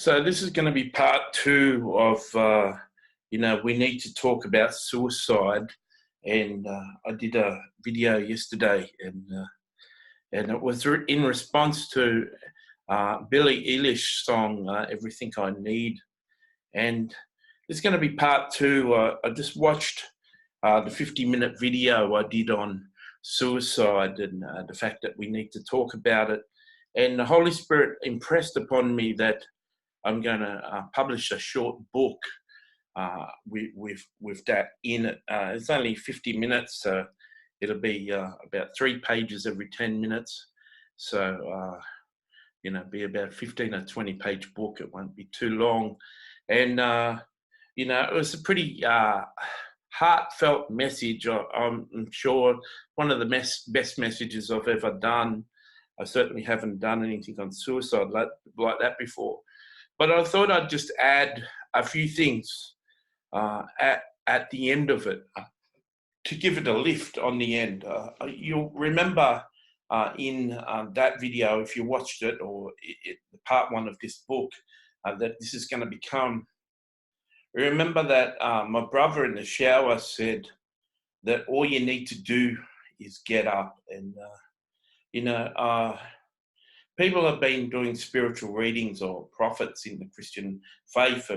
So this is going to be part two of, we need to talk about suicide. And I did a video yesterday, and it was in response to Billie Eilish song, Everything I Need. And it's going to be part two. I just watched the 50-minute video I did on suicide and the fact that we need to talk about it. And the Holy Spirit impressed upon me that I'm going to publish a short book with that in it. It's only 50 minutes, so it'll be about 3 pages every 10 minutes. So, be about a 15 or 20 page book. It won't be too long. And, it was a pretty heartfelt message. I'm sure one of the best messages I've ever done. I certainly haven't done anything on suicide like that before. But I thought I'd just add a few things at the end of it to give it a lift on the end. You'll remember in that video, if you watched it, or part one of this book, that this is going to become. Remember that my brother in the shower said that all you need to do is get up. And, people have been doing spiritual readings, or prophets in the Christian faith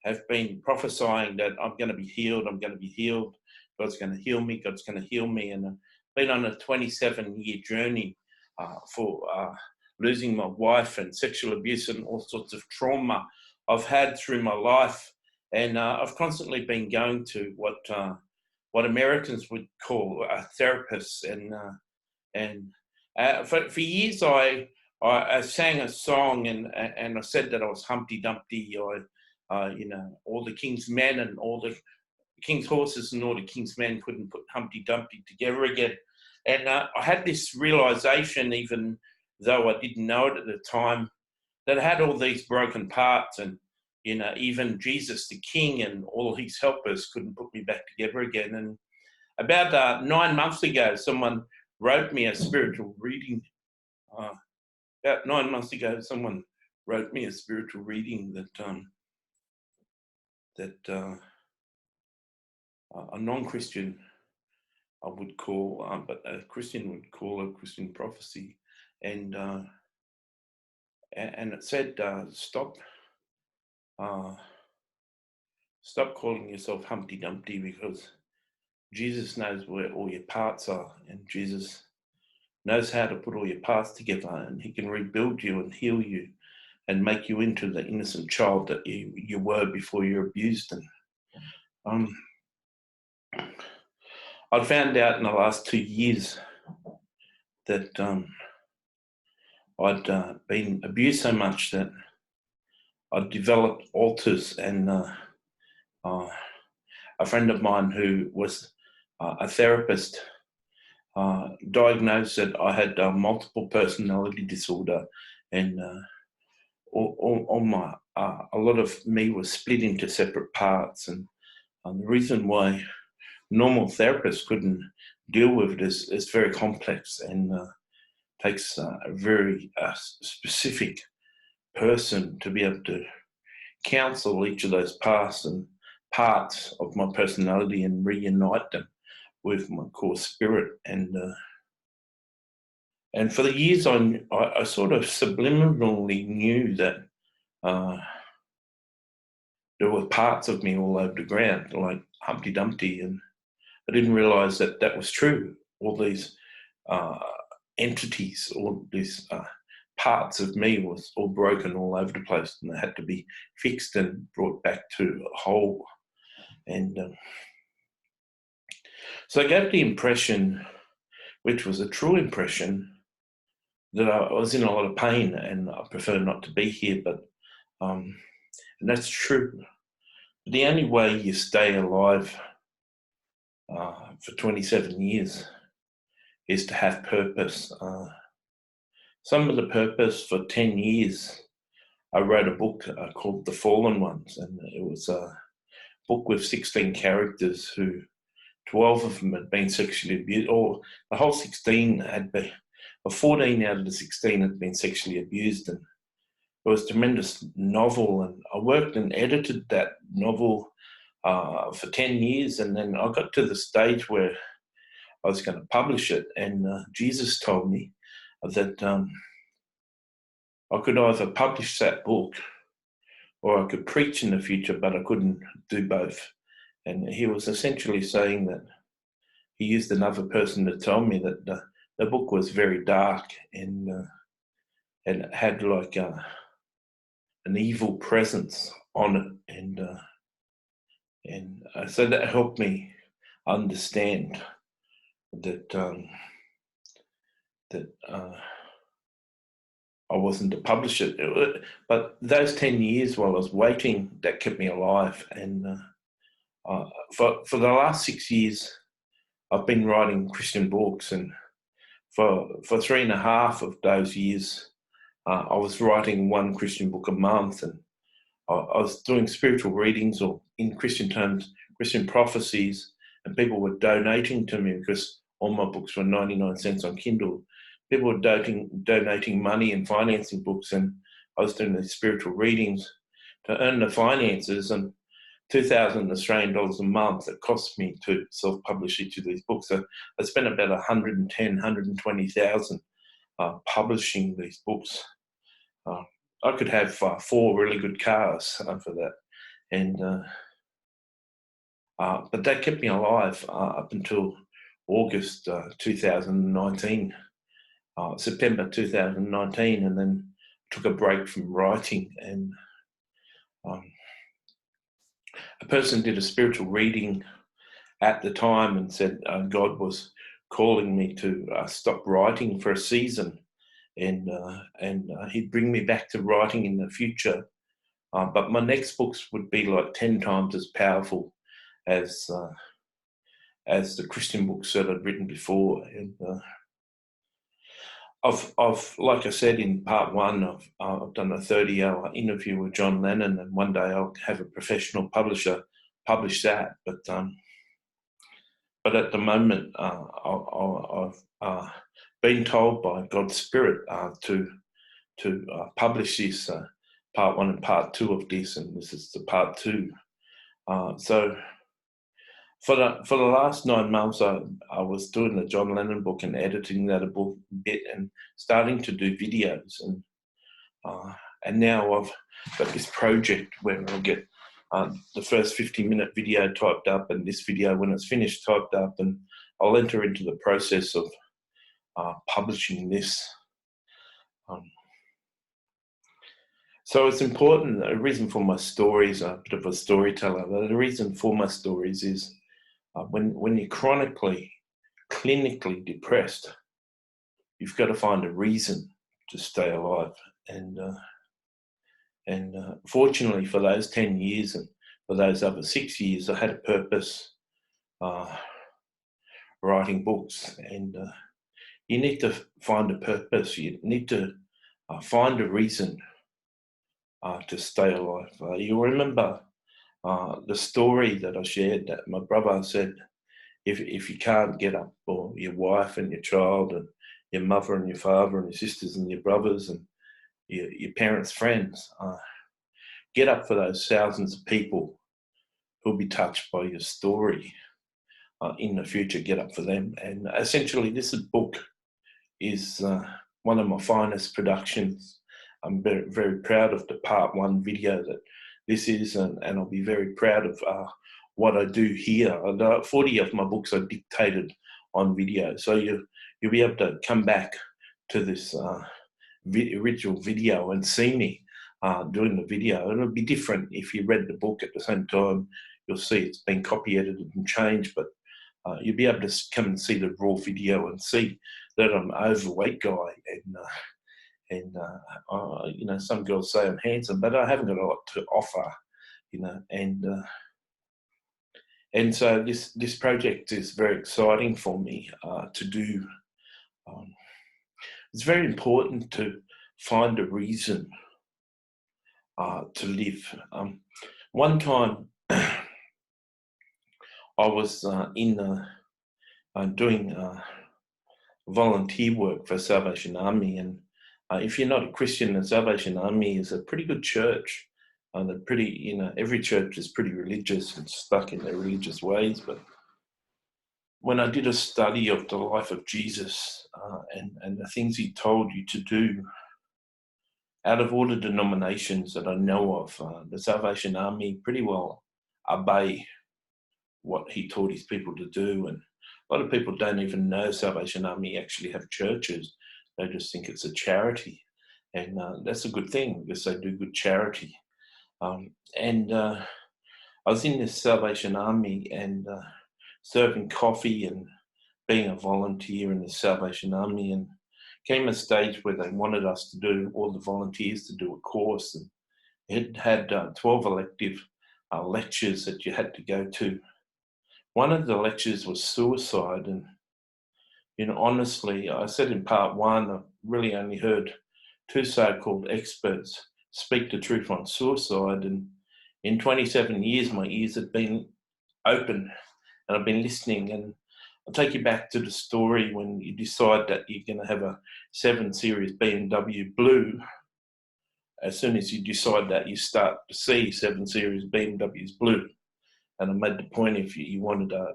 have been prophesying that I'm going to be healed, I'm going to be healed, God's going to heal me, God's going to heal me. And I've been on a 27-year journey for losing my wife and sexual abuse and all sorts of trauma I've had through my life. And I've constantly been going to what Americans would call therapists. And for years I sang a song and I said that I was Humpty Dumpty, or all the king's men and all the king's horses and all the king's men couldn't put Humpty Dumpty together again. And I had this realization, even though I didn't know it at the time, that I had all these broken parts, and even Jesus the King and all his helpers couldn't put me back together again. And about 9 months ago, someone wrote me a spiritual reading. About 9 months ago, someone wrote me a spiritual reading that a non-Christian I would call, but a Christian would call a Christian prophecy, and it said, stop calling yourself Humpty Dumpty, because Jesus knows where all your parts are, and Jesus knows how to put all your parts together, and he can rebuild you and heal you and make you into the innocent child that you were before you were abused. And I found out in the last 2 years that I'd been abused so much that I'd developed alters, and a friend of mine who was a therapist diagnosed that I had multiple personality disorder, and a lot of me was split into separate parts. And the reason why normal therapists couldn't deal with it is very complex, and takes a very specific person to be able to counsel each of those parts of my personality and reunite them with my core spirit. And for the years, I sort of subliminally knew that there were parts of me all over the ground, like Humpty Dumpty, and I didn't realize that that was true. All these entities, all these parts of me was all broken all over the place, and they had to be fixed and brought back to a whole. And so I got the impression, which was a true impression, that I was in a lot of pain, and I prefer not to be here, but and that's true. The only way you stay alive for 27 years is to have purpose. Some of the purpose for 10 years, I wrote a book called The Fallen Ones, and it was a book with 16 characters who 12 of them had been sexually abused, or the whole 16 had been, or 14 out of the 16 had been sexually abused. it was a tremendous novel, and I worked and edited that novel for 10 years, and then I got to the stage where I was going to publish it, and Jesus told me that I could either publish that book or I could preach in the future, but I couldn't do both. And he was essentially saying that he used another person to tell me that the book was very dark and had like an evil presence on it, and so that helped me understand that I wasn't to publish it. But those 10 years while I was waiting, that kept me alive. And for the last 6 years, I've been writing Christian books, and for 3.5 of those years, I was writing one Christian book a month, and I was doing spiritual readings, or in Christian terms, Christian prophecies, and people were donating to me because all my books were 99 cents on Kindle. People were donating money and financing books, and I was doing these spiritual readings to earn the finances, and 2,000 Australian dollars a month it cost me to self-publish each of these books. So I spent about 110, 120,000 publishing these books. I could have 4 really good cars for that, and but that kept me alive up until August 2019, September 2019, and then took a break from writing. And a person did a spiritual reading at the time and said God was calling me to stop writing for a season, and he'd bring me back to writing in the future. But my next books would be like 10 times as powerful as the Christian books that I'd written before. And I've like I said in part 1, I've done a 30-hour interview with John Lennon, and one day I'll have a professional publisher publish that. But at the moment, I've been told by God's Spirit to publish this part 1 and part 2 of this, and this is the part 2. So for the last 9 months, I was doing the John Lennon book and editing that a bit and starting to do videos, and now I've got this project where I'll get the first 50-minute video typed up, and this video, when it's finished, typed up, and I'll enter into the process of publishing this. So it's important. The reason for my stories, I'm a bit of a storyteller, but the reason for my stories is when you're clinically depressed, you've got to find a reason to stay alive. And fortunately for those 10 years and for those other 6 years, I had a purpose writing books. And you need to find a purpose. You need to find a reason to stay alive. You'll remember the story that I shared, that my brother said, if you can't get up, or your wife and your child and your mother and your father and your sisters and your brothers and your parents' friends, get up for those thousands of people who'll be touched by your story in the future. Get up for them. And essentially, this book is one of my finest productions. I'm very, very proud of the part 1 video that this is, and I'll be very proud of what I do here. And 40 of my books are dictated on video, so you'll be able to come back to this original video and see me doing the video. It'll be different if you read the book at the same time. You'll see it's been copy edited and changed, but you'll be able to come and see the raw video and see that I'm an overweight guy, and you know, some girls say I'm handsome, but I haven't got a lot to offer, you know. And so this project is very exciting for me to do. It's very important to find a reason to live. One time, I was doing volunteer work for Salvation Army, and If you're not a Christian, the Salvation Army is a pretty good church. They're pretty, every church is pretty religious and stuck in their religious ways. But when I did a study of the life of Jesus and the things he told you to do, out of all the denominations that I know of, the Salvation Army pretty well obey what he taught his people to do. And a lot of people don't even know Salvation Army actually have churches. They just think it's a charity. And that's a good thing because they do good charity. And I was in this Salvation Army and serving coffee and being a volunteer in the Salvation Army, and came a stage where they wanted us to do, all the volunteers to do a course, and it had 12 elective lectures that you had to go to. One of the lectures was suicide, and honestly, I said in part one, I really only heard two so-called experts speak the truth on suicide, and in 27 years, my ears have been open, and I've been listening. And I'll take you back to the story when you decide that you're going to have a 7 Series BMW Blue. As soon as you decide that, you start to see 7 Series BMWs blue. And I made the point, if you wanted a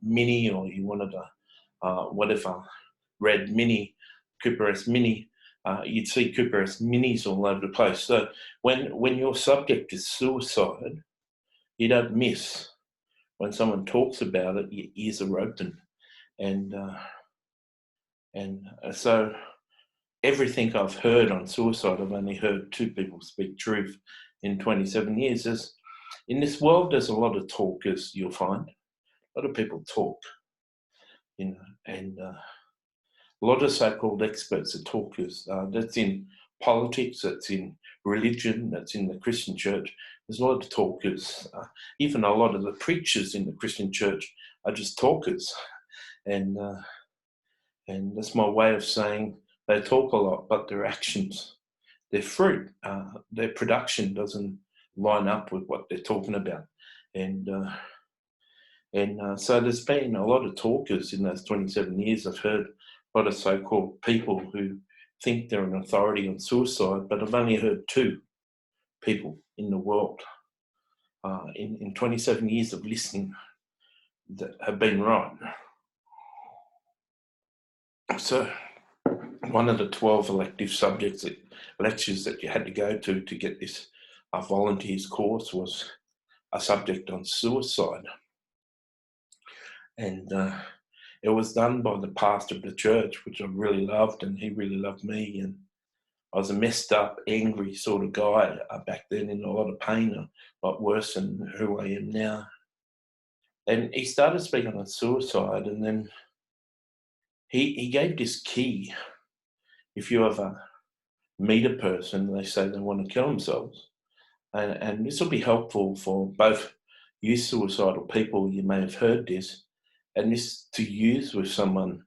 Mini, or you wanted a whatever, red Mini, Cooper S Mini, you'd see Cooper S Minis all over the place. So when your subject is suicide, you don't miss. When someone talks about it, your ears are open. And so everything I've heard on suicide, I've only heard two people speak truth in 27 years. In this world, there's a lot of talkers, you'll find. A lot of people talk, and a lot of so-called experts are talkers. That's in politics, that's in religion, that's in the Christian church. There's a lot of talkers. Even a lot of the preachers in the Christian church are just talkers. And that's my way of saying they talk a lot, but their actions, their fruit, their production doesn't line up with what they're talking about. And so there's been a lot of talkers in those 27 years. I've heard a lot of so-called people who think they're an authority on suicide, but I've only heard two people in the world in 27 years of listening that have been right. So one of the 12 elective lectures that you had to go to get this volunteers course was a subject on suicide. And it was done by the pastor of the church, which I really loved, and he really loved me. And I was a messed up, angry sort of guy back then, in a lot of pain, a lot worse than who I am now. And he started speaking on suicide, and then he gave this key. If you ever meet a person, they say they want to kill themselves. And this will be helpful for both you suicidal people, you may have heard this, and this to use with someone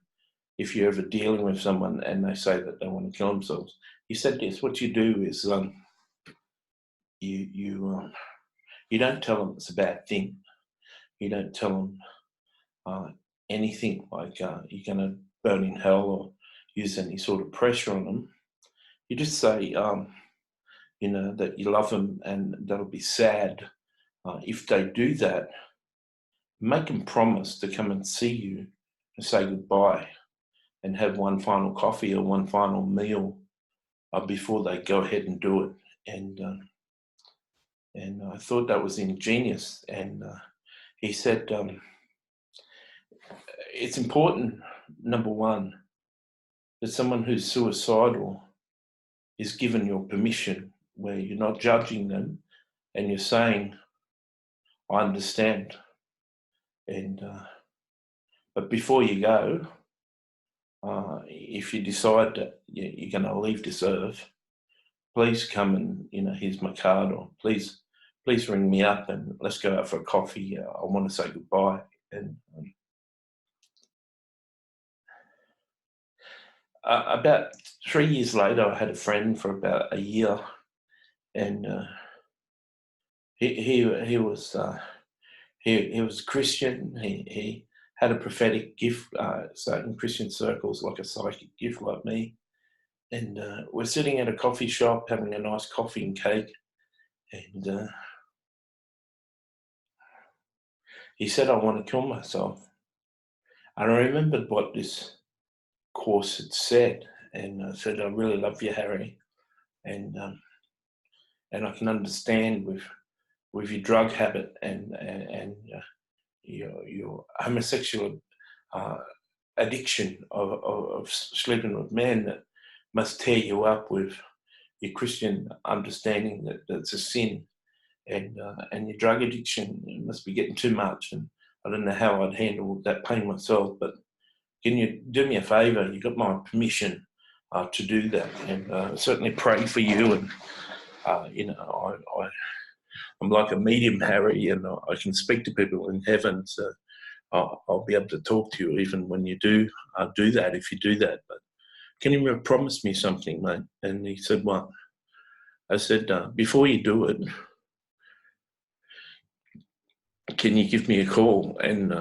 if you're ever dealing with someone and they say that they want to kill themselves. He said this: what you do is you don't tell them it's a bad thing. You don't tell them anything like you're going to burn in hell or use any sort of pressure on them. You just say, that you love them and that'll be sad if they do that. Make them promise to come and see you and say goodbye and have one final coffee or one final meal before they go ahead and do it. And I thought that was ingenious. And he said, it's important, number one, that someone who's suicidal is given your permission, where you're not judging them and you're saying, I understand. And but before you go, if you decide that you're going to leave this earth, please come and, here's my card, or please ring me up and let's go out for a coffee. I want to say goodbye. And about 3 years later, I had a friend for about a year, and he was he was Christian. He had a prophetic gift, so in Christian circles, like a psychic gift like me. And we're sitting at a coffee shop having a nice coffee and cake. And he said, I want to kill myself. And I remembered what this course had said. And I said, I really love you, Harry. And I can understand with your drug habit and your homosexual addiction of sleeping with men that must tear you up with your Christian understanding that it's a sin, and your drug addiction must be getting too much. And I don't know how I'd handle that pain myself, but can you do me a favour? You got my permission to do that, and certainly pray for you. And I'm like a medium, Harry, and I can speak to people in heaven, so I'll be able to talk to you even when you do that, if you do that. But can you promise me something, mate? And he said, what? I said, before you do it, can you give me a call and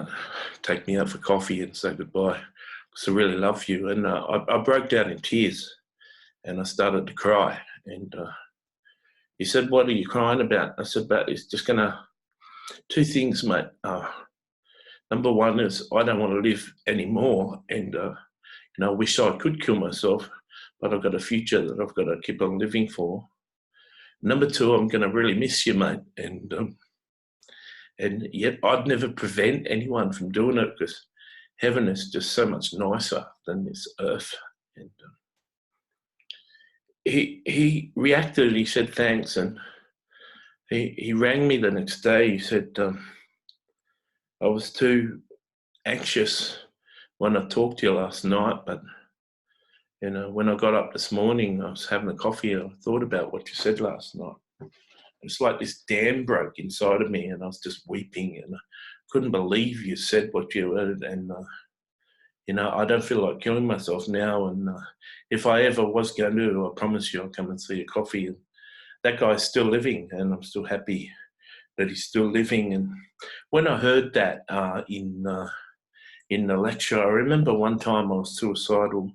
take me out for coffee and say goodbye? Because I really love you. And I broke down in tears and I started to cry. And he said, what are you crying about? I said, it's just two things, mate. Number one is I don't want to live anymore, and I wish I could kill myself, but I've got a future that I've got to keep on living for. Number two, I'm going to really miss you, mate, and yet I'd never prevent anyone from doing it because heaven is just so much nicer than this earth. And he reacted. He said thanks, and he rang me the next day. He said, I was too anxious when I talked to you last night, but when I got up this morning, I was having a coffee and I thought about what you said last night. It's like this dam broke inside of me, and I was just weeping, and I couldn't believe you said what you heard. And I don't feel like killing myself now. And if I ever was going to, I promise you, I'll come and see a coffee. And that guy's still living, and I'm still happy that he's still living. And when I heard that in the lecture, I remember one time I was suicidal.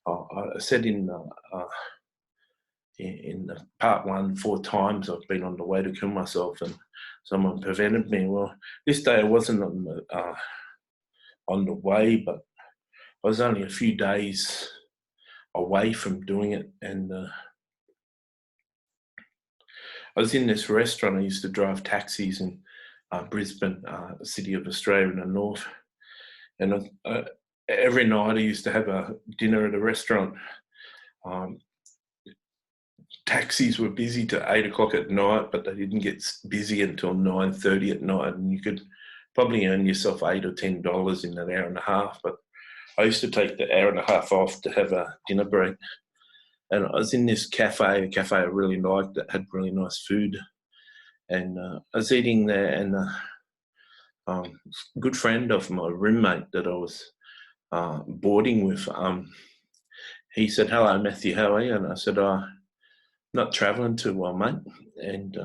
I said in part one 4 times I've been on the way to kill myself, and someone prevented me. Well, this day I wasn't on the way, but I was only a few days away from doing it. And I was in this restaurant. I used to drive taxis in Brisbane, the city of Australia in the north. And every night I used to have a dinner at a restaurant. Taxis were busy to 8 o'clock at night, but they didn't get busy until 9:30 at night. And you could probably earn yourself $8 or $10 in an hour and a half. But I used to take the hour and a half off to have a dinner break. And I was in this cafe, a cafe I really liked that had really nice food. And I was eating there, and a good friend of my roommate that I was boarding with, he said, hello, Matthew, how are you? And I said, not travelling too well, mate. And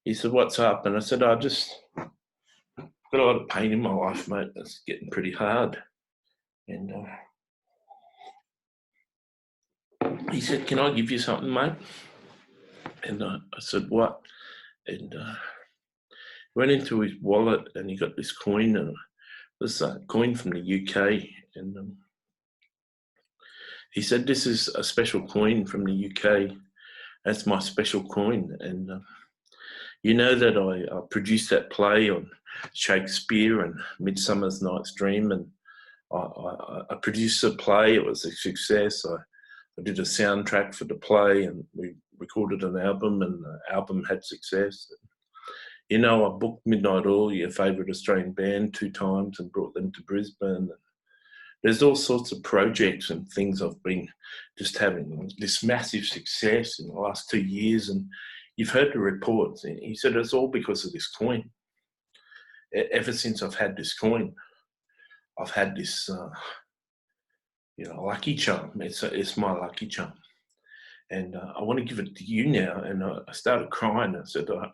he said, what's up? And I said, I just got a lot of pain in my life, mate. It's getting pretty hard. And he said, can I give you something, mate? And I said, what? And went into his wallet, and he got this coin, and it was a coin from the UK. And he said, this is a special coin from the UK. That's my special coin. And you know that I produced that play on Shakespeare and Midsummer's Night's Dream, and I produced a play. It was a success. I did a soundtrack for the play, and we recorded an album, and the album had success. I booked Midnight Oil, your favourite Australian band, 2 times and brought them to Brisbane. There's all sorts of projects and things I've been just having this massive success in the last 2 years. And you've heard the reports. And he said it's all because of this coin. Ever since I've had this coin, I've had this, lucky charm. It's my lucky charm. And I want to give it to you now. And I started crying. I said, I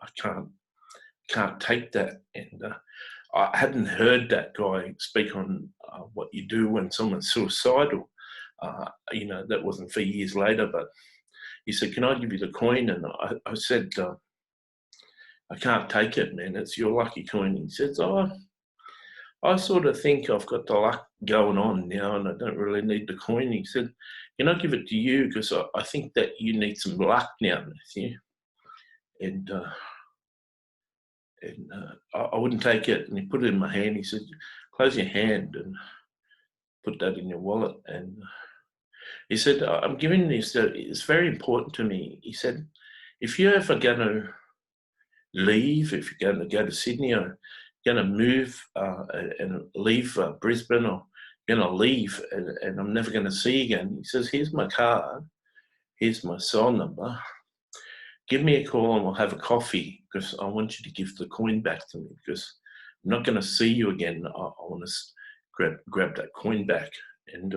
can't take that. And I hadn't heard that guy speak on what you do when someone's suicidal. That wasn't for years later, but he said, "Can I give you the coin?" And I said, "I can't take it, man. It's your lucky coin." He says, "Oh, I sort of think I've got the luck going on now and I don't really need the coin." He said, "Can I give it to you? Because I think that you need some luck now, Matthew." And I wouldn't take it. And he put it in my hand. He said, "Close your hand and put that in your wallet." And he said, "I'm giving this, it's very important to me." He said, "If you're ever going to leave, if you're going to go to Sydney or going to move and leave Brisbane, or going to leave and I'm never going to see you again," he says, "Here's my card, here's my cell number. Give me a call and we'll have a coffee because I want you to give the coin back to me because I'm not going to see you again. I want to grab that coin back." And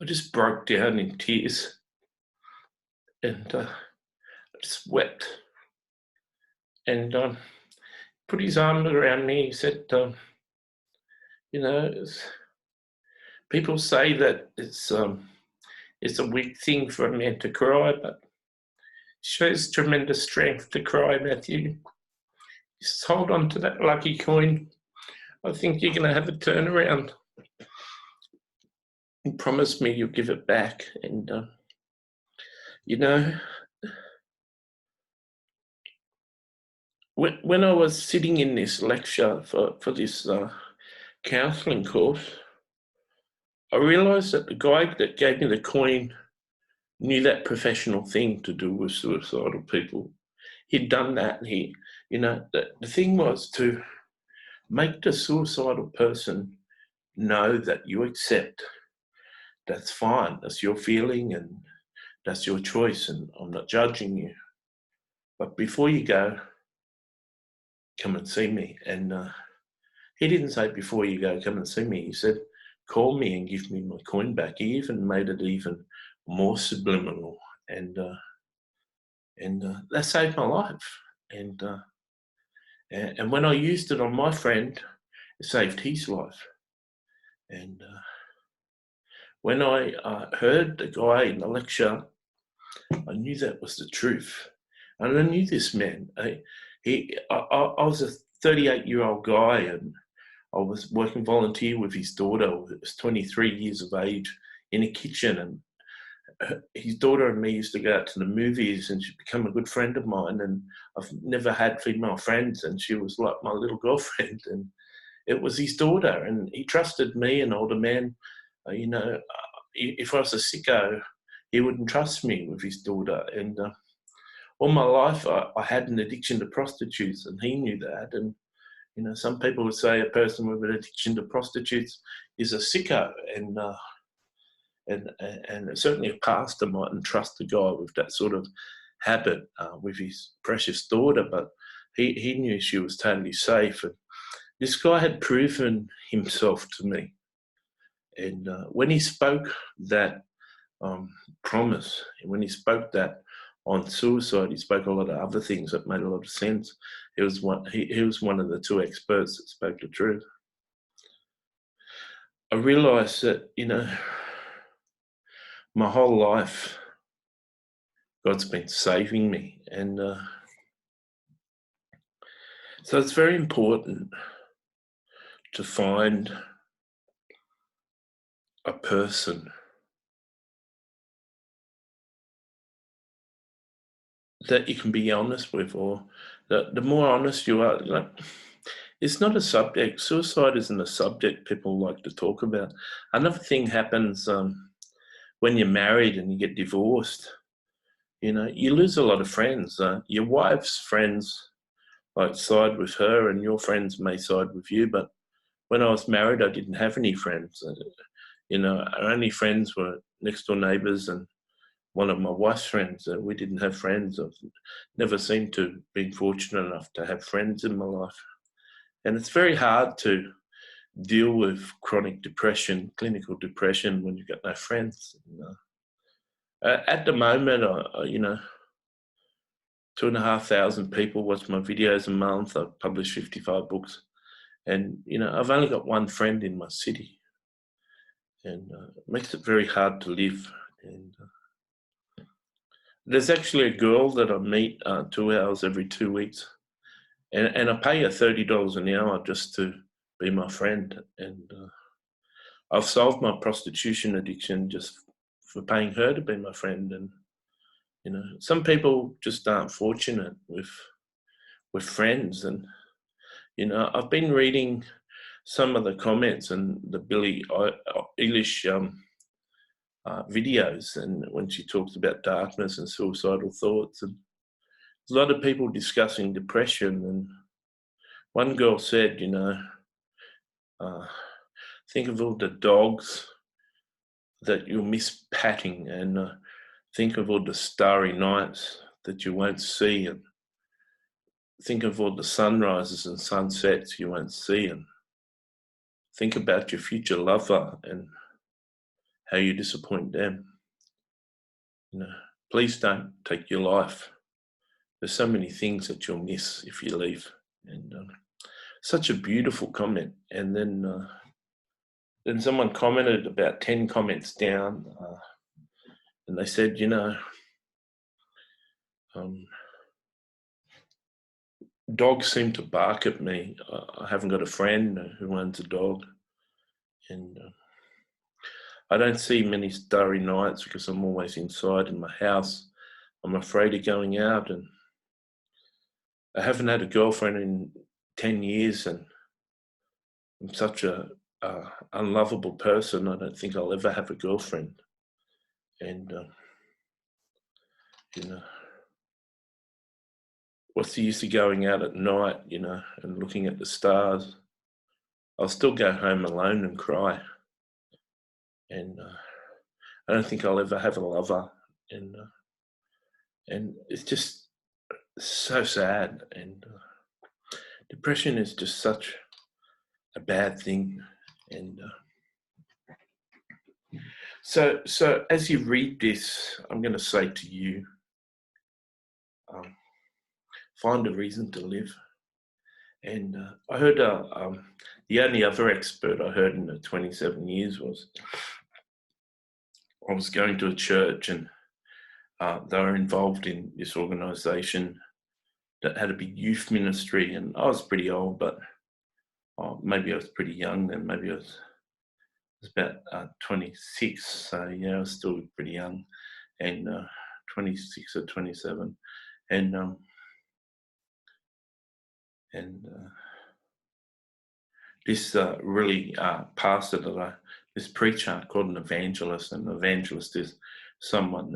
I just broke down in tears and I just wept. And put his arm around me. He said, people say that it's a weak thing for a man to cry, but it shows tremendous strength to cry, Matthew. Just hold on to that lucky coin. I think you're going to have a turnaround. And promise me you'll give it back. And, when I was sitting in this lecture for this counselling course, I realised that the guy that gave me the coin knew that professional thing to do with suicidal people. He'd done that, and the thing was to make the suicidal person know that you accept that's fine, that's your feeling and that's your choice, and I'm not judging you. But before you go, come and see me. And he didn't say, "Before you go, come and see me." He said, "Call me and give me my coin back." He even made it even more subliminal. And that saved my life. And when I used it on my friend, it saved his life. And when I heard the guy in the lecture, I knew that was the truth. And I knew this man. I was a 38-year-old guy, and I was working volunteer with his daughter, who was 23 years of age, in a kitchen. And his daughter and me used to go out to the movies, and she'd become a good friend of mine. And I've never had female friends, and she was like my little girlfriend. And it was his daughter, and he trusted me, an older man. If I was a sicko, he wouldn't trust me with his daughter. And all my life, I had an addiction to prostitutes, and he knew that. And some people would say a person with an addiction to prostitutes is a sicko, and certainly a pastor mightn't trust a guy with that sort of habit with his precious daughter, but he knew she was totally safe. And this guy had proven himself to me. And when he spoke that promise, when he spoke that on suicide, he spoke a lot of other things that made a lot of sense. He was one of the two experts that spoke the truth. I realised that, my whole life, God's been saving me. And so it's very important to find a person that you can be honest with, or the more honest you are, it's not a subject. Suicide isn't a subject people like to talk about. Another thing happens when you're married and you get divorced. You lose a lot of friends. Your wife's friends might side with her, and your friends may side with you. But when I was married, I didn't have any friends. Our only friends were next door neighbours and one of my wife's friends. We didn't have friends. I've never seemed to be fortunate enough to have friends in my life. And it's very hard to deal with chronic depression, clinical depression, when you've got no friends. At the moment, 2,500 people watch my videos a month. I've published 55 books. And, I've only got one friend in my city. and it makes it very hard to live. And there's actually a girl that I meet 2 hours every 2 weeks, and I pay her $30 an hour just to be my friend. And I've solved my prostitution addiction just for paying her to be my friend. And some people just aren't fortunate with friends. And I've been reading some of the comments and the Billie Eilish videos, and when she talks about darkness and suicidal thoughts, and there's a lot of people discussing depression. And one girl said, think of all the dogs that you'll miss patting, and think of all the starry nights that you won't see, and think of all the sunrises and sunsets you won't see, and think about your future lover and how you disappoint them. Please don't take your life. There's so many things that you'll miss if you leave. And such a beautiful comment. And then someone commented about 10 comments down, and they said, dogs seem to bark at me. I haven't got a friend who owns a dog, and I don't see many starry nights because I'm always inside in my house. I'm afraid of going out, and I haven't had a girlfriend in 10 years, and I'm such a unlovable person. I don't think I'll ever have a girlfriend. And what's the use of going out at night, and looking at the stars? I'll still go home alone and cry. And I don't think I'll ever have a lover. And it's just so sad. And depression is just such a bad thing. And so as you read this, I'm going to say to you, find a reason to live. And I heard the only other expert I heard in the 27 years was, I was going to a church, and they were involved in this organisation that had a big youth ministry, and I was pretty old, but maybe I was pretty young then. Maybe I was about 26, so yeah, I was still pretty young, and 26 or 27, and this really pastor this preacher called an evangelist, and an evangelist is someone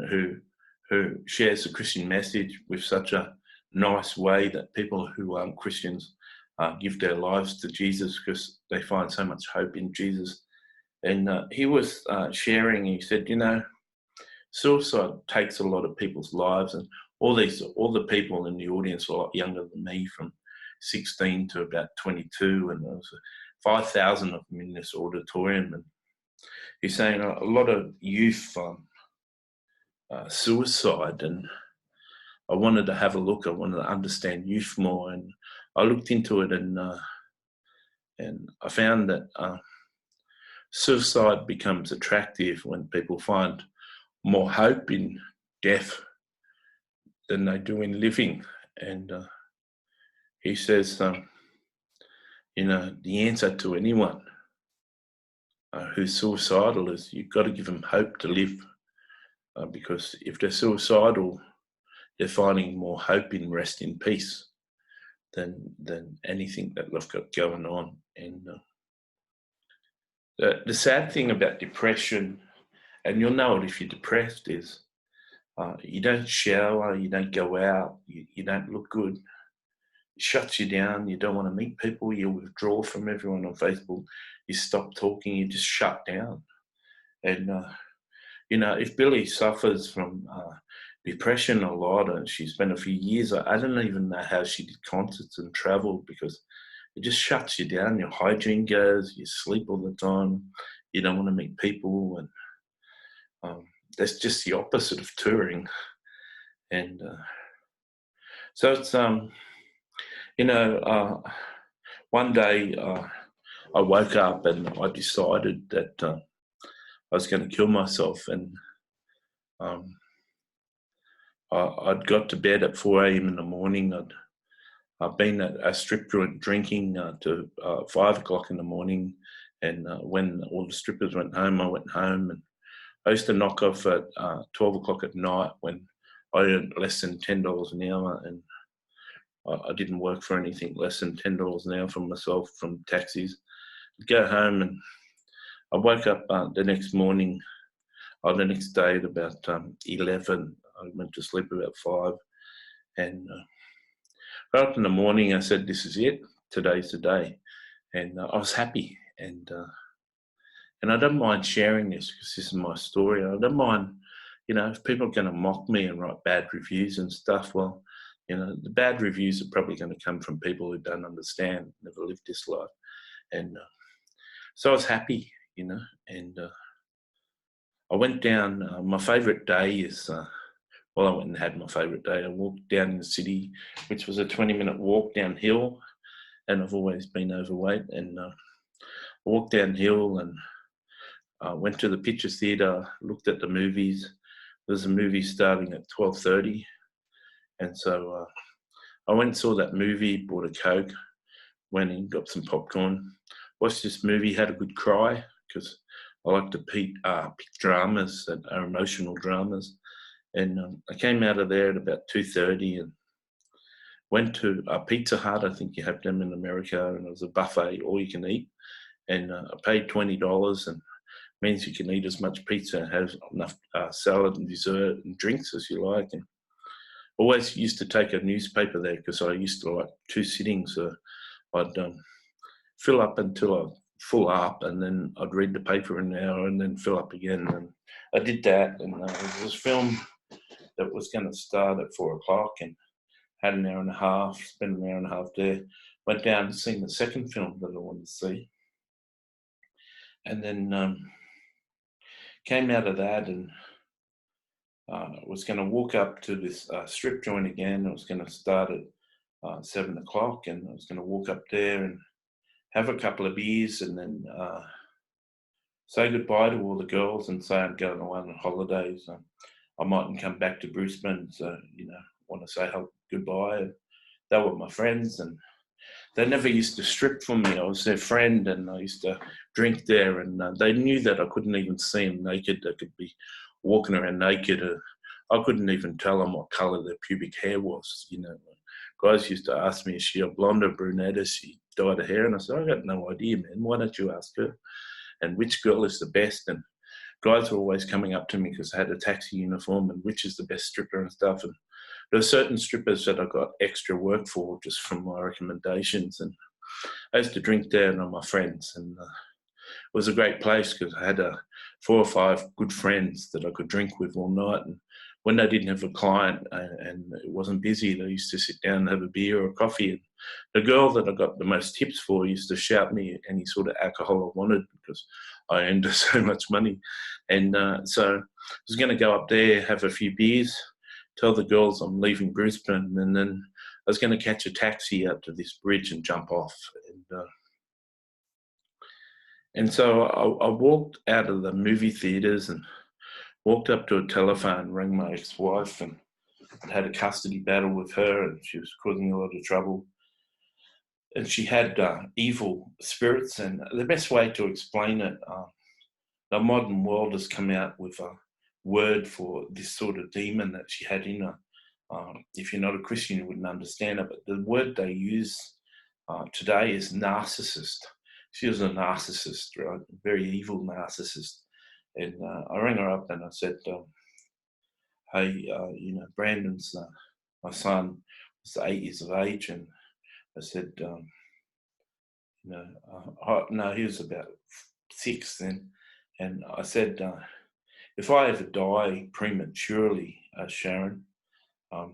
who shares the Christian message with such a nice way that people who aren't Christians give their lives to Jesus because they find so much hope in Jesus. And he was sharing, he said, suicide takes a lot of people's lives, and all the people in the audience were a lot younger than me, from 16 to about 22, and there was 5,000 of them in this auditorium. And he's saying a lot of youth suicide, and I wanted to have a look. I wanted to understand youth more, and I looked into it, and I found that suicide becomes attractive when people find more hope in death than they do in living. And he says, the answer to anyone who's suicidal is you've got to give them hope to live, because if they're suicidal, they're finding more hope in rest in peace than anything that they've got going on. And the sad thing about depression, and you'll know it if you're depressed, is you don't shower, you don't go out, you don't look good. It shuts you down. You don't want to meet people. You withdraw from everyone on Facebook. You stop talking. You just shut down. And if Billie suffers from depression a lot, and she spent a few years, I don't even know how she did concerts and travel, because it just shuts you down. Your hygiene goes. You sleep all the time. You don't want to meet people, and that's just the opposite of touring. And so it's one day I woke up and I decided that was going to kill myself. And I'd got to bed at 4 a.m. in the morning. I've been at a strip joint drinking to 5 o'clock in the morning. And when all the strippers went home, I went home. And I used to knock off at 12 o'clock at night when I earned less than $10 an hour. And I didn't work for anything less than $10 an hour for myself from taxis. I'd go home, and I woke up the next morning, or the next day at about 11. I went to sleep about 5. And got up in the morning, I said, this is it. Today's the day. And I was happy. And I don't mind sharing this because this is my story. I don't mind, if people are going to mock me and write bad reviews and stuff, well, the bad reviews are probably going to come from people who don't understand, never lived this life. And so I was happy, and I went down. My favourite day is, I went and had my favourite day. I walked down in the city, which was a 20-minute walk downhill, and I've always been overweight. And I walked downhill and went to the picture theatre, looked at the movies. There's a movie starting at 12:30. And so I went and saw that movie, bought a Coke, went in, got some popcorn, watched this movie, had a good cry, because I like to pick dramas that are emotional dramas. And I came out of there at about 2:30 and went to a Pizza Hut. I think you have them in America, and it was a buffet, all you can eat. And I paid $20, and means you can eat as much pizza and have enough salad and dessert and drinks as you like. And always used to take a newspaper there because I used to like 2 sittings. I'd fill up until I full up, and then I'd read the paper in an hour and then fill up again. And I did that, and there was this film that was going to start at 4 o'clock and had an hour and a half, spent an hour and a half there, went down to see the second film that I wanted to see. And then came out of that and was going to walk up to this strip joint again. I was going to start at 7 o'clock, and I was going to walk up there and have a couple of beers and then say goodbye to all the girls and say I'm going away on holidays. I mightn't come back to Brisbane, so, want to say goodbye. And they were my friends, and they never used to strip for me. I was their friend, and I used to drink there, and they knew that I couldn't even see them naked. They could be walking around naked. I couldn't even tell them what colour their pubic hair was. Guys used to ask me, is she a blonde or brunette? Is she dyed her hair? And I said, I got no idea, man. Why don't you ask her? And which girl is the best? And guys were always coming up to me because I had a taxi uniform, and which is the best stripper and stuff. And there were certain strippers that I got extra work for just from my recommendations. And I used to drink there and my friends. And it was a great place because I had 4 or 5 good friends that I could drink with all night. And when they didn't have a client and it wasn't busy, they used to sit down and have a beer or a coffee. And the girl that I got the most tips for used to shout me any sort of alcohol I wanted because I earned her so much money. And so I was going to go up there, have a few beers, tell the girls I'm leaving Brisbane, and then I was going to catch a taxi up to this bridge and jump off. And so I walked out of the movie theatres and walked up to a telephone, rang my ex-wife, and I'd had a custody battle with her, and she was causing a lot of trouble. And she had evil spirits, and the best way to explain it, the modern world has come out with a word for this sort of demon that she had in her. If you're not a Christian, you wouldn't understand it, but the word they use today is narcissist. She was a narcissist, right? A very evil narcissist. And I rang her up and I said, hey, Brandon's my son was 8 years of age, and I said, no, he was about 6 then. And I said, if I ever die prematurely, Sharon,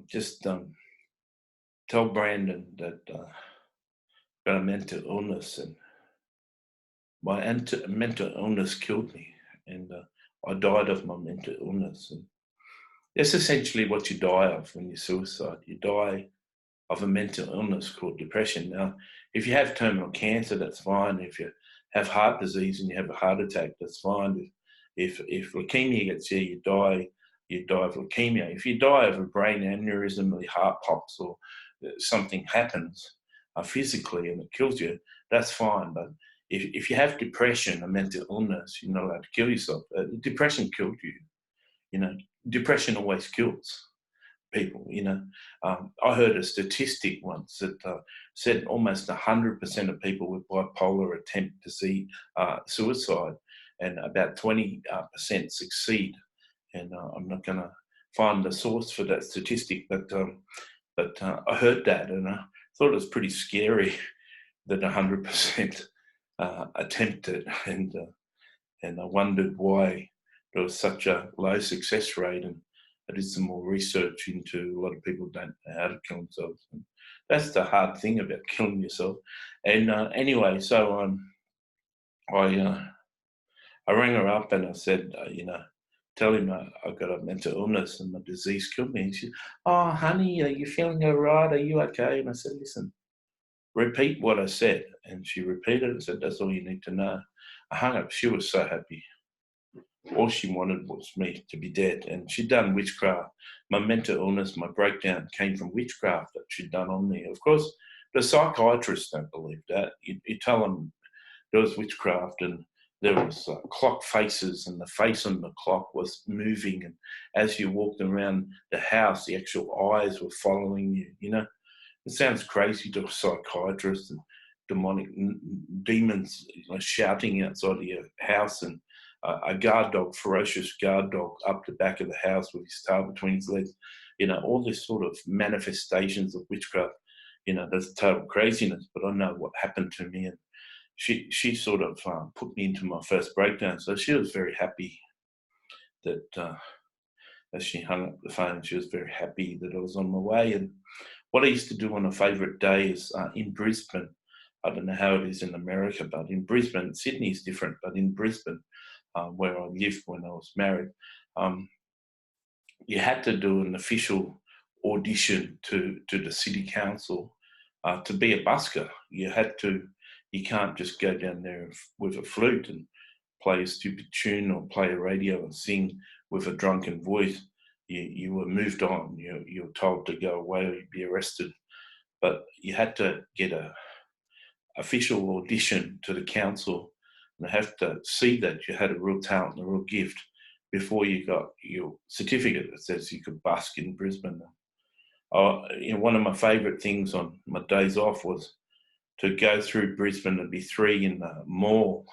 just tell Brandon that I've got a mental illness, and my mental illness killed me, and I died of my mental illness. And that's essentially what you die of when you suicide. You die of a mental illness called depression. Now, if you have terminal cancer, that's fine. If you have heart disease and you have a heart attack, that's fine. If leukemia gets you, you die. You die of leukemia. If you die of a brain aneurysm, or your heart pops, or something happens physically and it kills you, that's fine. But if you have depression, a mental illness, you're not allowed to kill yourself. Depression killed you. You know, depression always kills people. I heard a statistic once that said almost 100% of people with bipolar attempt to see suicide, and about 20% succeed. And I'm not going to find the source for that statistic, but I heard that, and I thought it was pretty scary that 100% attempt it, and I wondered why there was such a low success rate. And I did some more research into a lot of people don't know how to kill themselves. And that's the hard thing about killing yourself. And anyway, so I rang her up and I said, tell him I've got a mental illness and my disease killed me. And she said, oh, honey, are you feeling all right? Are you okay? And I said, listen, repeat what I said. And she repeated it and said, that's all you need to know. I hung up. She was so happy. All she wanted was me to be dead. And she'd done witchcraft. My mental illness, my breakdown came from witchcraft that she'd done on me. Of course, the psychiatrists don't believe that. You tell them there was witchcraft, and there was clock faces, and the face on the clock was moving. And as you walked around the house, the actual eyes were following you. It sounds crazy to a psychiatrist, and demonic demons shouting outside of your house, and a guard dog, ferocious guard dog, up the back of the house with his tail between his legs. All this sort of manifestations of witchcraft. That's total craziness. But I know what happened to me, and she sort of put me into my first breakdown. So she was very happy that as she hung up the phone, she was very happy that I was on my way. And what I used to do on a favourite day is in Brisbane. I don't know how it is in America, but in Brisbane, Sydney is different, but in Brisbane, where I lived when I was married, you had to do an official audition to the city council to be a busker. You can't just go down there with a flute and play a stupid tune or play a radio and sing with a drunken voice. You were moved on. You were told to go away or you'd be arrested. But you had to get a official audition to the council and have to see that you had a real talent and a real gift before you got your certificate that says you could busk in Brisbane. One of my favourite things on my days off was to go through Brisbane and be 3 in the mall,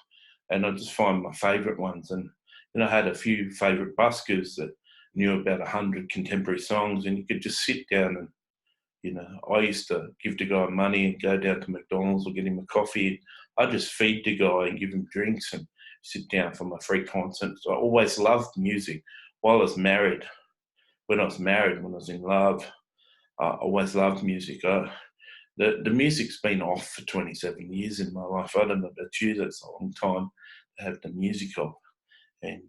and I just find my favourite ones. And I had a few favourite buskers that knew about 100 contemporary songs, and you could just sit down and, I used to give the guy money and go down to McDonald's or get him a coffee. I just feed the guy and give him drinks and sit down for my free concerts. I always loved music. While I was married, when I was in love, I always loved music. The music's been off for 27 years in my life. I don't know about you, that's a long time to have the music off. And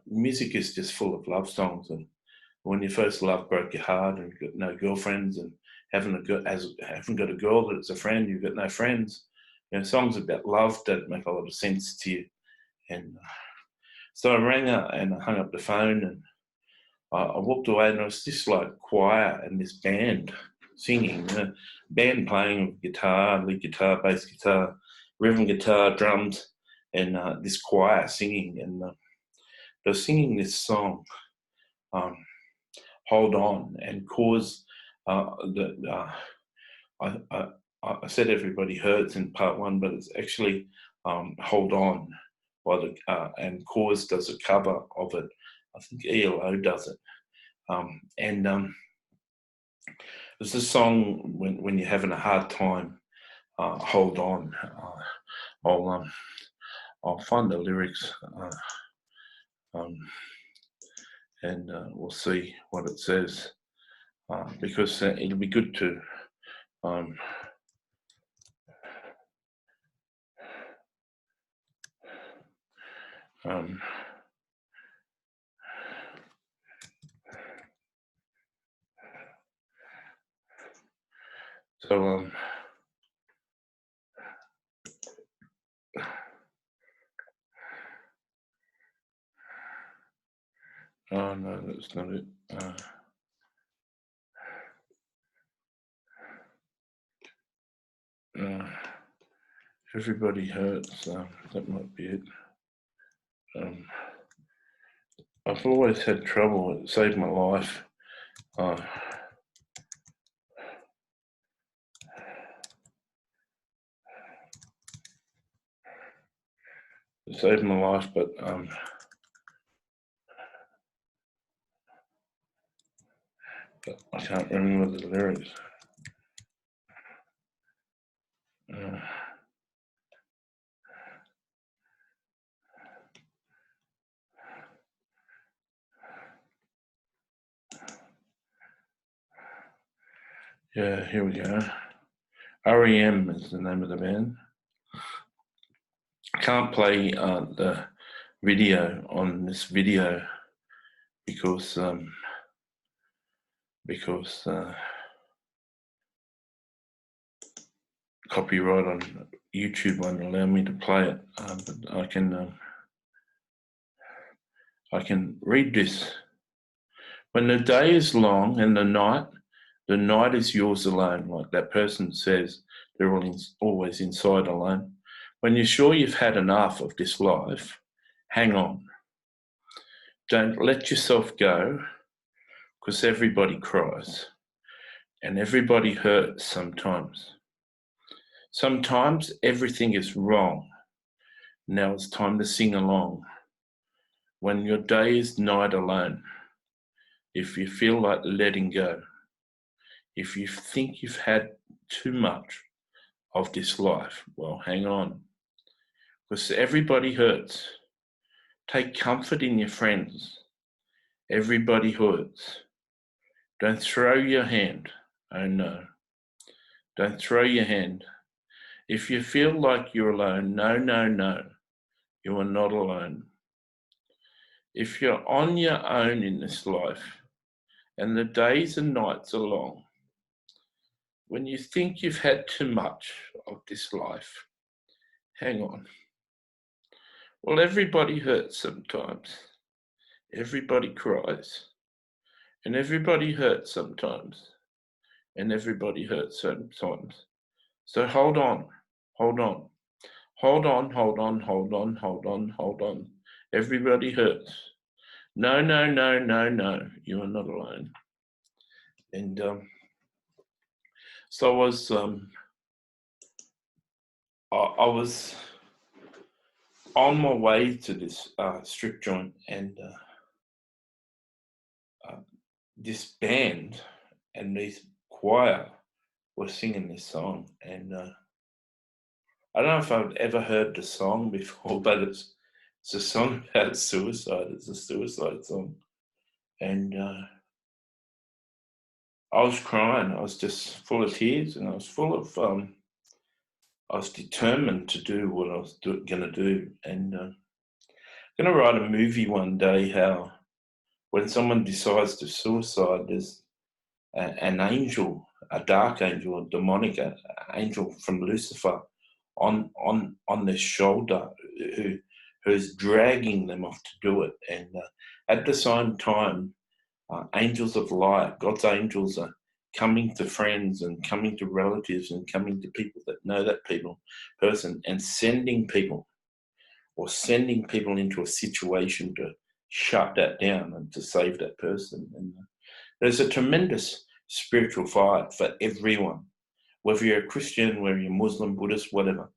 music is just full of love songs. And when your first love broke your heart and you've got no girlfriends and haven't got a girl that's a friend, you've got no friends, songs about love don't make a lot of sense to you. And so I rang her and I hung up the phone, and I walked away, and it was this like choir and this band singing, band playing guitar, lead guitar, bass guitar, rhythm guitar, drums, and this choir singing. And they were singing this song, Hold On, and cause I said Everybody Hurts in part 1, but it's actually Hold On, and Cause does a cover of it. I think ELO does it. There's this song when you're having a hard time, Hold On. I'll find the lyrics and we'll see what it says, because it'll be good to so that's not it. Everybody hurts. That might be it. I've always had trouble. It saved my life. It saved my life, but I can't remember the lyrics. Yeah, here we go. REM is the name of the band. I can't play the video on this video because copyright on YouTube won't allow me to play it. But I can read this. When the day is long and the night is yours alone, like that person says, they're always inside alone. When you're sure you've had enough of this life, hang on. Don't let yourself go, because everybody cries and everybody hurts sometimes. Sometimes everything is wrong. Now it's time to sing along. When your day is night alone, if you feel like letting go, if you think you've had too much of this life, well, hang on, because everybody hurts. Take comfort in your friends. Everybody hurts. Don't throw your hand. Oh no. Don't throw your hand. If you feel like you're alone, no. You are not alone. If you're on your own in this life, and the days and nights are long, when you think you've had too much of this life, hang on. Well, everybody hurts sometimes. Everybody cries. And everybody hurts sometimes. And everybody hurts sometimes. So hold on. Everybody hurts. No. You are not alone. And so I was on my way to this strip joint, and this band and this choir were singing this song, and I don't know if I've ever heard the song before, but it's a song about suicide. It's a suicide song, and I was crying. I was just full of tears, and I was full of I was determined to do what I was going to do, and I'm going to write a movie one day how when someone decides to suicide, there's an angel, a dark angel, a demonic angel from Lucifer on their shoulder who's dragging them off to do it. And at the same time, angels of light, God's angels are coming to friends and coming to relatives and coming to people that know that person and sending people into a situation to shut that down and to save that person. And there's a tremendous spiritual fight for everyone, whether you're a Christian, whether you're Muslim, Buddhist, whatever.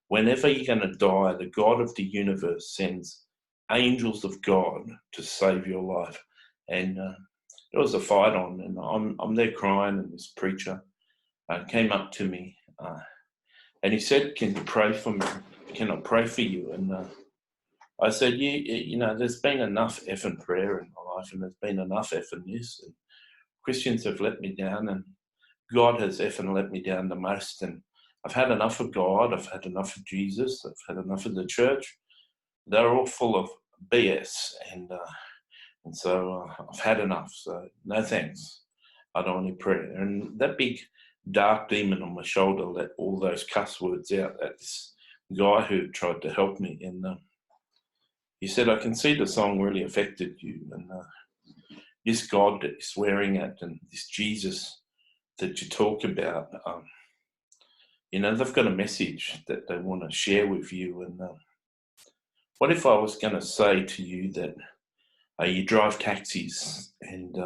Whenever you're going to die, the God of the universe sends angels of God to save your life. And there was a fight on, and I'm there crying, and this preacher came up to me, and he said, "Can you pray for me? Can I pray for you?" And I said, there's been enough effing prayer in my life, and there's been enough effing this. And Christians have let me down, and God has effing let me down the most. And I've had enough of God. I've had enough of Jesus. I've had enough of the church. They're all full of BS, and so I've had enough. So no thanks. I don't want any prayer. And that big dark demon on my shoulder let all those cuss words out at this guy who tried to help me. And he said, "I can see the song really affected you, and this God that you're swearing at and this Jesus that you talk about, they've got a message that they want to share with you. And what if I was going to say to you that you drive taxis and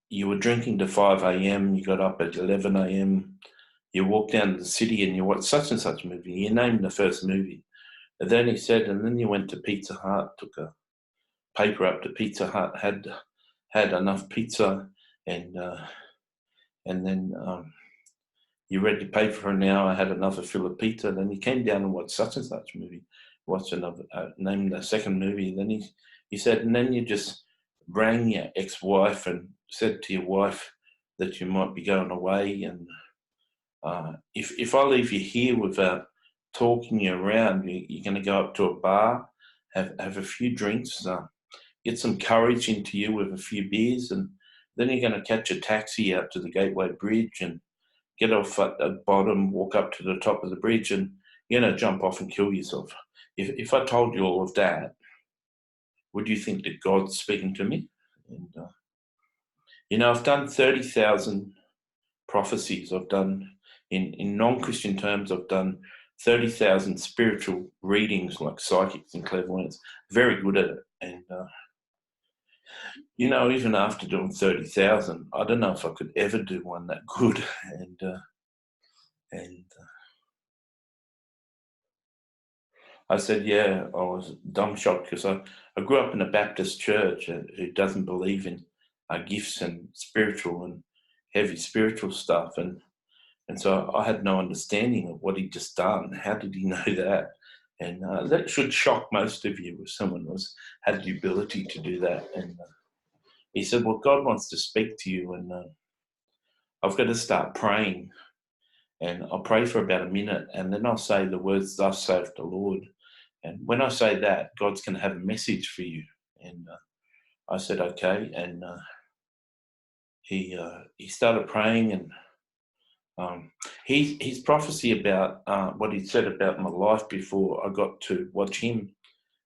you were drinking to 5 a.m., you got up at 11 a.m., you walked down to the city and you watched such and such movie, you named the first movie. And then he said, and then you went to Pizza Hut, took a paper up to Pizza Hut, had enough pizza, and then you read your paper for an hour, had another fill of pizza, then you came down and watched such and such movie, watched another, named the second movie, and then he said, and then you just rang your ex-wife and said to your wife that you might be going away, and if I leave you here without talking you around, you're going to go up to a bar, have a few drinks, get some courage into you with a few beers, and then you're going to catch a taxi out to the Gateway Bridge and get off at the bottom, walk up to the top of the bridge, and you're going to jump off and kill yourself. If I told you all of that, would you think that God's speaking to me? And I've done 30,000 prophecies. I've done, in non-Christian terms, I've done 30,000 spiritual readings like psychics and clairvoyants. Very good at it. And, even after doing 30,000, I don't know if I could ever do one that good. And I said, yeah, I was dumb shocked because I grew up in a Baptist church who doesn't believe in gifts and spiritual and heavy spiritual stuff. And so I had no understanding of what he'd just done. How did he know that? And that should shock most of you if someone had the ability to do that. And he said, well, God wants to speak to you, and I've got to start praying. And I'll pray for about a minute, and then I'll say the words, thus saith the Lord. And when I say that, God's going to have a message for you. And I said, okay. And he started praying, and his prophecy about what he'd said about my life before I got to watch him,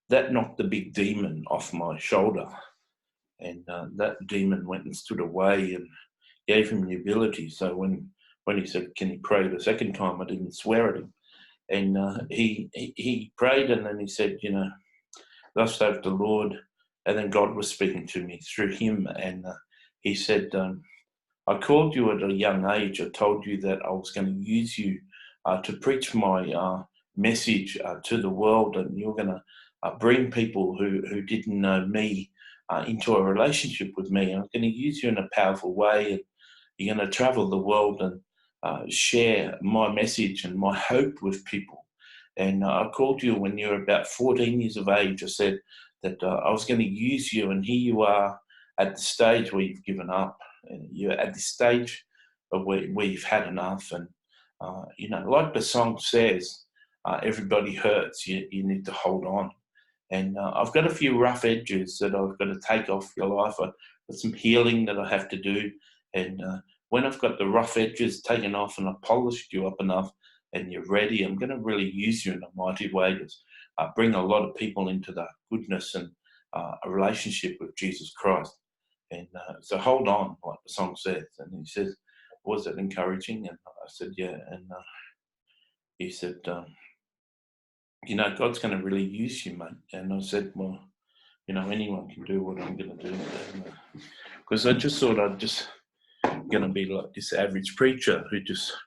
that knocked the big demon off my shoulder. And that demon went and stood away and gave him the ability. So when he said, can you pray the second time, I didn't swear at him. And he prayed, and then he said, thus saith the Lord. And then God was speaking to me through him. And he said, I called you at a young age. I told you that I was going to use you to preach my message to the world, and you're going to bring people who didn't know me into a relationship with me. I'm going to use you in a powerful way, and you're going to travel the world and share my message and my hope with people. And I called you when you were about 14 years of age. I said that I was going to use you, and here you are at the stage where you've given up. And you're at the stage of where you've had enough. And, like the song says, everybody hurts. You need to hold on. And I've got a few rough edges that I've got to take off your life. I've got some healing that I have to do. And when I've got the rough edges taken off and I've polished you up enough and you're ready, I'm going to really use you in a mighty way to bring a lot of people into the goodness and a relationship with Jesus Christ. And so hold on, like the song says. And he says, was it encouraging? And I said, yeah. And he said, God's going to really use you, mate. And I said, well, anyone can do what I'm going to do. Because I just thought I'd just going to be like this average preacher who just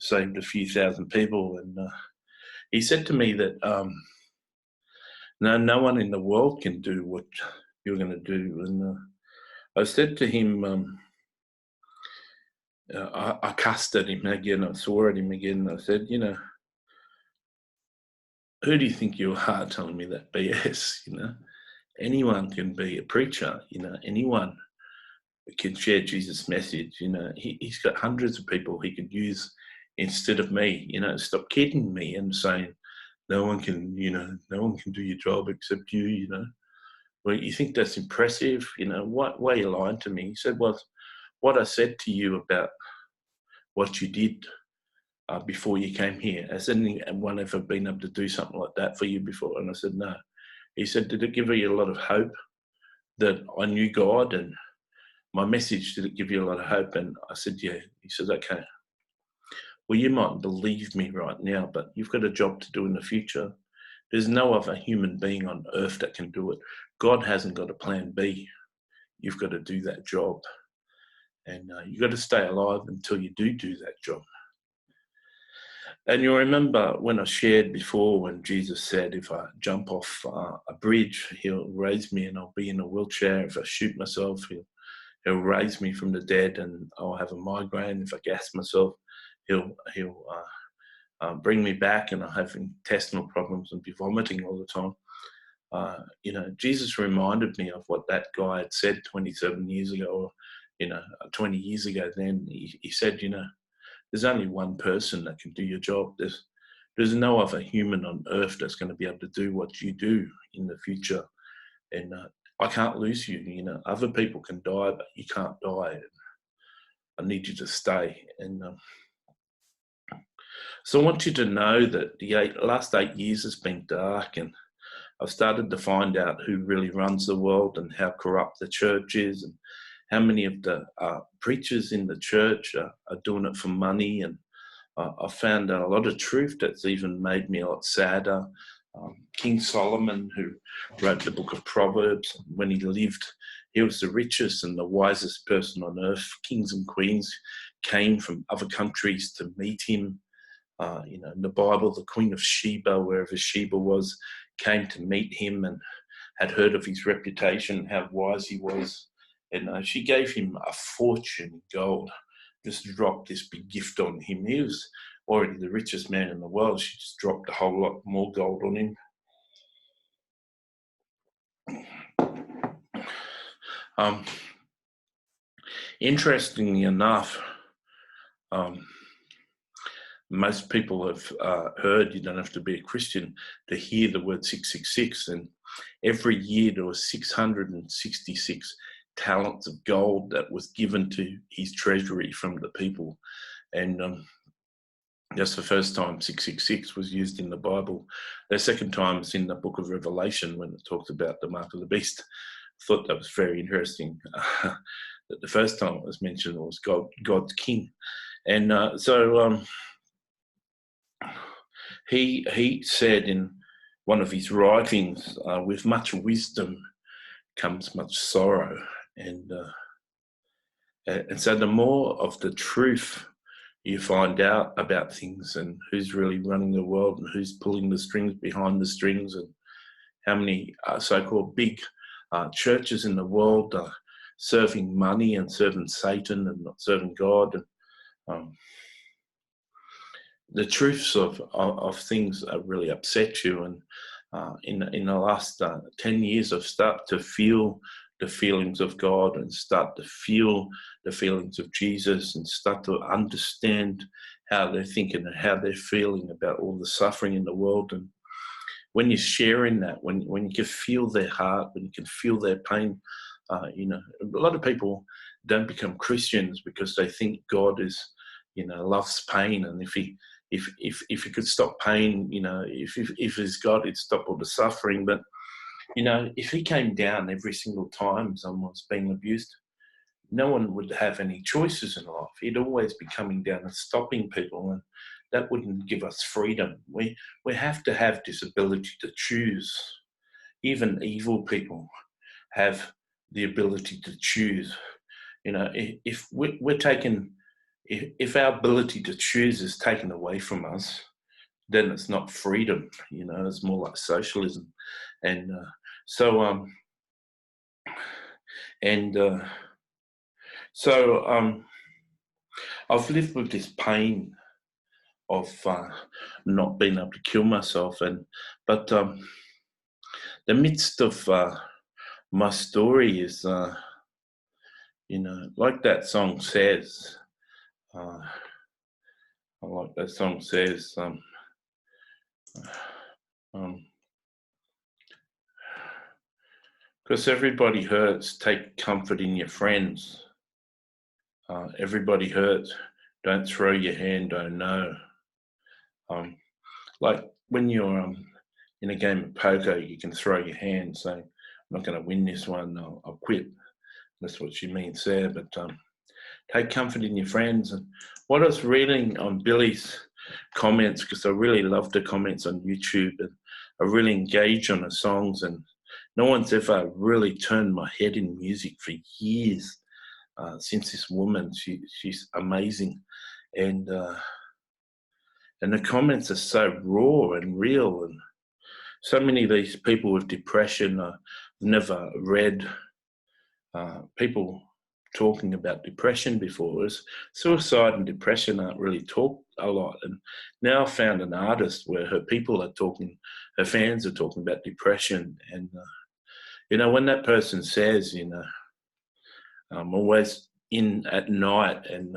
saved a few thousand people. And he said to me that no one in the world can do what you're going to do. And I said to him, I cussed at him again, I swore at him again. I said, who do you think you are telling me that BS? Anyone can be a preacher, anyone can share Jesus' message. He's got hundreds of people he could use instead of me. Stop kidding me and saying, no one can do your job except you, Well, you think that's impressive? Why are you lying to me? He said, well, what I said to you about what you did before you came here, has anyone ever been able to do something like that for you before? And I said, no. He said, did it give you a lot of hope that I knew God, and my message, did it give you a lot of hope? And I said, yeah. He says, okay. Well, you might believe me right now, but you've got a job to do in the future. There's no other human being on earth that can do it. God hasn't got a plan B. You've got to do that job. And you've got to stay alive until you do that job. And you remember when I shared before when Jesus said, if I jump off a bridge, he'll raise me and I'll be in a wheelchair. If I shoot myself, he'll raise me from the dead and I'll have a migraine. If I gas myself, he'll bring me back and I'll have intestinal problems and be vomiting all the time. Jesus reminded me of what that guy had said 27 years ago, or 20 years ago. Then he said, there's only one person that can do your job. There's no other human on earth that's going to be able to do what you do in the future. And I can't lose you. Other people can die, but you can't die. I need you to stay. And so I want you to know that the last 8 years has been dark, and I've started to find out who really runs the world and how corrupt the church is, and how many of the preachers in the church are doing it for money. And I found out a lot of truth that's even made me a lot sadder. King Solomon, who wrote the book of Proverbs, when he lived, he was the richest and the wisest person on earth. Kings and queens came from other countries to meet him. In the Bible, the Queen of Sheba, wherever Sheba was, came to meet him and had heard of his reputation, how wise he was. And she gave him a fortune in gold, just dropped this big gift on him. He was already the richest man in the world. She just dropped a whole lot more gold on him. Interestingly enough, most people have heard, you don't have to be a Christian to hear the word 666. And every year there was 666 talents of gold that was given to his treasury from the people. And that's the first time 666 was used in the Bible. The second time is in the book of Revelation when it talks about the mark of the beast. I thought that was very interesting. That the first time it was mentioned was God's king. And he said in one of his writings, with much wisdom comes much sorrow. And so the more of the truth you find out about things and who's really running the world and who's pulling the strings behind the strings, and how many so-called big churches in the world are serving money and serving Satan and not serving God. And the truths of things really upset you. And in the last 10 years, I've started to feel the feelings of God and start to feel the feelings of Jesus and start to understand how they're thinking and how they're feeling about all the suffering in the world. And when you're sharing that, when you can feel their heart, when you can feel their pain, a lot of people don't become Christians because they think God is, loves pain, and if he could stop pain, if he's God, he'd stop all the suffering. But if he came down every single time someone's being abused, no one would have any choices in life. He'd always be coming down and stopping people, and that wouldn't give us freedom. We have to have this ability to choose. Even evil people have the ability to choose. If we're taken, if our ability to choose is taken away from us, then it's not freedom. It's more like socialism. And so I've lived with this pain of not being able to kill myself, but the midst of my story is, like that song says. Like that song says. Because everybody hurts, take comfort in your friends. Everybody hurts, don't throw your hand, don't know. Like when you're in a game of poker, you can throw your hand saying, not going to win this one. I'll quit. That's what she means there. But take comfort in your friends. And what I was reading on Billie's comments, because I really love the comments on YouTube, and I really engage on the songs, and no one's ever really turned my head in music for years since this woman. She's amazing, and the comments are so raw and real, and so many of these people with depression. I've never read people talking about depression before. As suicide and depression aren't really talked a lot, and now I've found an artist where her fans are talking about depression, and when that person says, I'm always in at night, and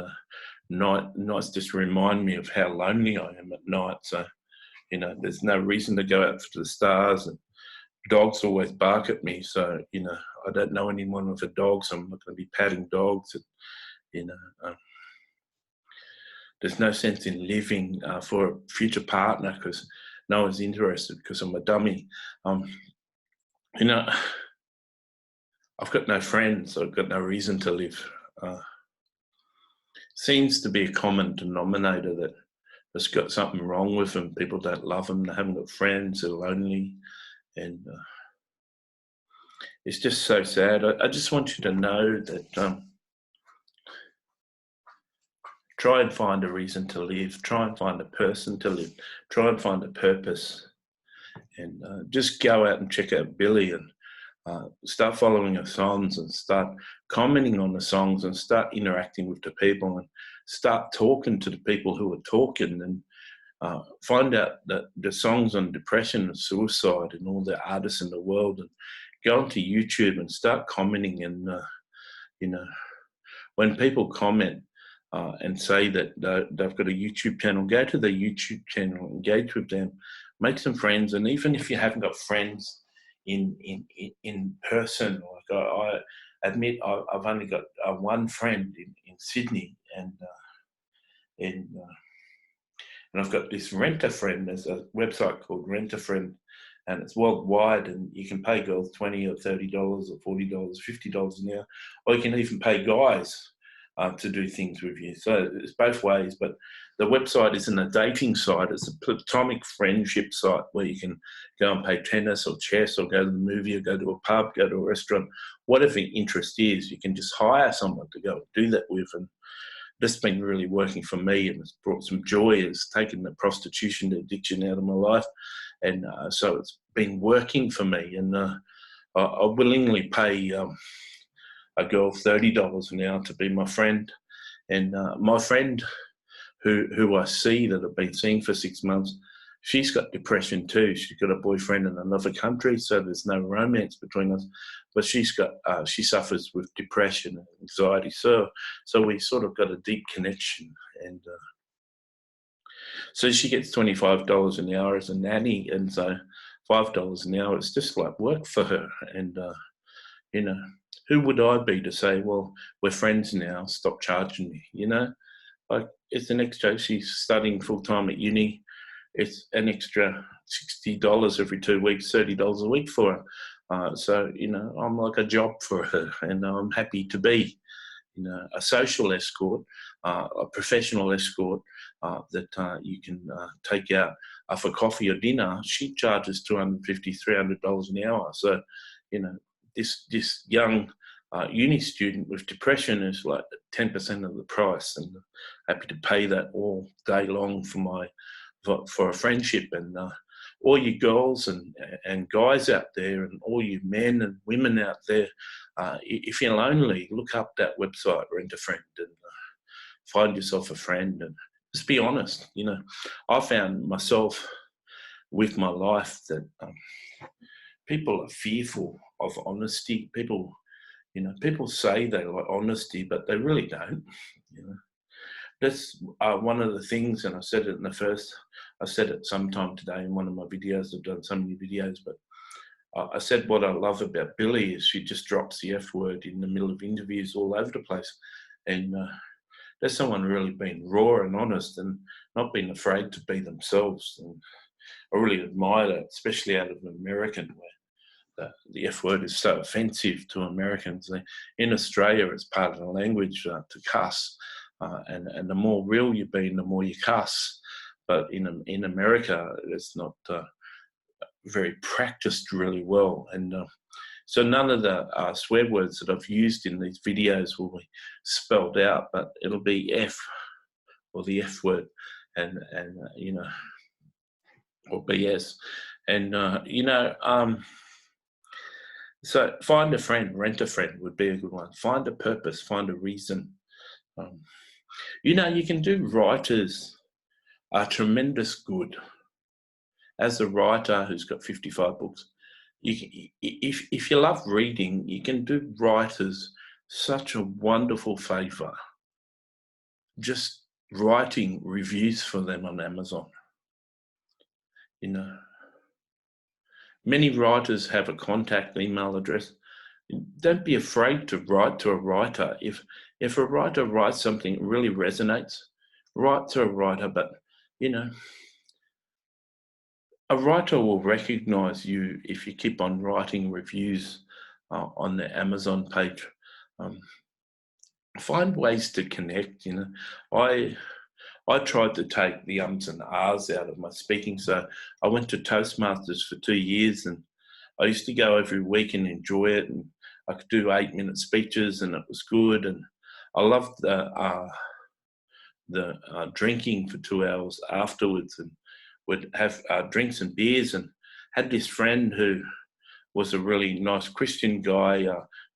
nights just remind me of how lonely I am at night. So there's no reason to go out to the stars, and dogs always bark at me. So I don't know anyone with a dog, so I'm not going to be patting dogs. And, there's no sense in living for a future partner because no one's interested because I'm a dummy. I've got no friends. I've got no reason to live. Seems to be a common denominator that has got something wrong with them. People don't love them. They haven't got friends. They're lonely. And it's just so sad. I just want you to know that try and find a reason to live. Try and find a person to live. Try and find a purpose. And just go out and check out Billie, and start following her songs, and start commenting on the songs, and start interacting with the people, and start talking to the people who are talking, and find out that the songs on depression and suicide and all the artists in the world, and go onto YouTube and start commenting. And when people comment and say that they've got a YouTube channel, go to the YouTube channel, engage with them, make some friends. And even if you haven't got friends in person, like I admit I've only got one friend in Sydney, and I've got this Rent a Friend. There's a website called Rent a Friend, and it's worldwide, and you can pay girls $20 or $30 or $40, $50 an hour, or you can even pay guys to do things with you. So it's both ways, but the website isn't a dating site. It's a platonic friendship site where you can go and play tennis or chess or go to the movie or go to a pub, go to a restaurant, whatever your interest is. You can just hire someone to go and do that with, and this has been really working for me, and it's brought some joy. It's taken the prostitution addiction out of my life, and so it's been working for me. And I willingly pay a girl $30 an hour to be my friend. And my friend who I see, that I've been seeing for 6 months, she's got depression too. She's got a boyfriend in another country, so there's no romance between us. But she suffers with depression and anxiety. So we sort of got a deep connection. And so she gets $25 an hour as a nanny, and so $5 an hour is just like work for her. And who would I be to say, well, we're friends now, stop charging me? Like, it's an extra. She's studying full time at uni. It's an extra $60 every 2 weeks, $30 a week for her. So I'm like a job for her, and I'm happy to be, a social escort, a professional escort that you can take out for coffee or dinner. She charges $250, $300 an hour. So, this young uni student with depression is like 10% of the price, and happy to pay that all day long for a friendship. And all you girls and guys out there, and all you men and women out there, if you're lonely, look up that website, Rent a Friend, and find yourself a friend, and just be honest. I found myself with my life that people are fearful of honesty. People say they like honesty, but they really don't. That's one of the things, and I said it sometime today in one of my videos. I've done so many videos, but I said what I love about Billie is she just drops the F word in the middle of interviews all over the place. And there's someone really being raw and honest and not being afraid to be themselves. And I really admire that, especially out of an American, where the F word is so offensive to Americans. In Australia, it's part of the language to cuss, and the more real you've been, the more you cuss. But in America, it's not very practiced really well, and so none of the swear words that I've used in these videos will be spelled out, but it'll be F or the F word, and or BS, and so find a friend, rent a friend would be a good one. Find a purpose, find a reason. You can do writers are tremendous good. As a writer who's got 55 books, if you love reading, you can do writers such a wonderful favour. Just writing reviews for them on Amazon. Many writers have a contact email address. Don't be afraid to write to a writer. If a writer writes something that really resonates, write to a writer, but a writer will recognize you if you keep on writing reviews on the Amazon page. Find ways to connect. I tried to take the ums and ahs out of my speaking, so I went to Toastmasters for 2 years, and I used to go every week and enjoy it, and I could do 8-minute speeches, and it was good, and I loved the drinking for 2 hours afterwards, and would have drinks and beers, and had this friend who was a really nice Christian guy,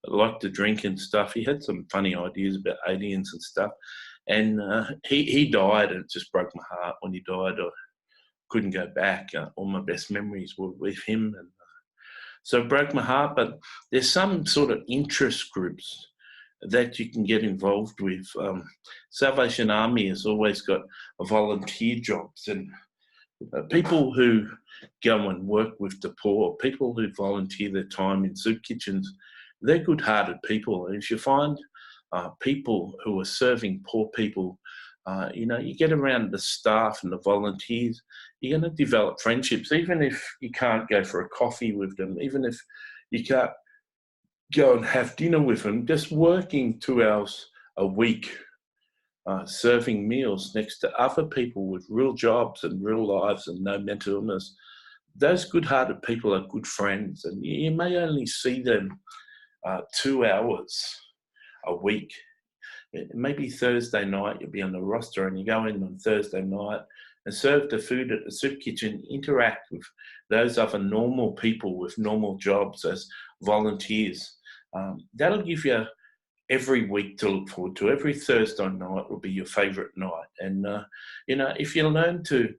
liked to drink and stuff. He had some funny ideas about aliens and stuff, and he died, and it just broke my heart when he died. I couldn't go back. All my best memories were with him, and so it broke my heart. But there's some sort of interest groups that you can get involved with. Salvation Army has always got volunteer jobs, and people who go and work with the poor, people who volunteer their time in soup kitchens, they're good-hearted people. And if you find people who are serving poor people, you get around the staff and the volunteers, you're going to develop friendships, even if you can't go for a coffee with them, even if you can't go and have dinner with them, just working 2 hours a week, serving meals next to other people with real jobs and real lives and no mental illness. Those good-hearted people are good friends, and you may only see them 2 hours a week. Maybe Thursday night you'll be on the roster, and you go in on Thursday night and serve the food at the soup kitchen, interact with those other normal people with normal jobs as volunteers. That'll give you every week to look forward to. Every Thursday night will be your favourite night. And, if you learn to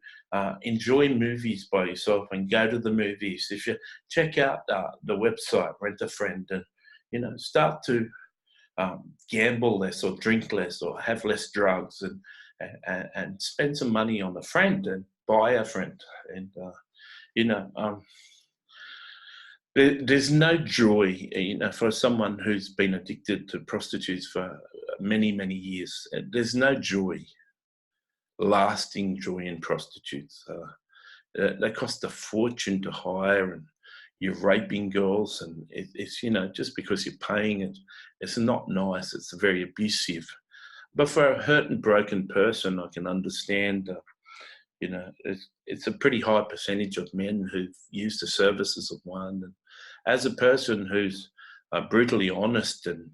enjoy movies by yourself and go to the movies, if you check out the website, Rent a Friend, and, start to gamble less or drink less or have less drugs, and spend some money on a friend and buy a friend. And, there's no joy, for someone who's been addicted to prostitutes for many, many years. There's no joy, lasting joy in prostitutes. They cost a fortune to hire, and you're raping girls, and it's just because you're paying it, it's not nice. It's very abusive. But for a hurt and broken person, I can understand. It's a pretty high percentage of men who've used the services of one. And as a person who's brutally honest and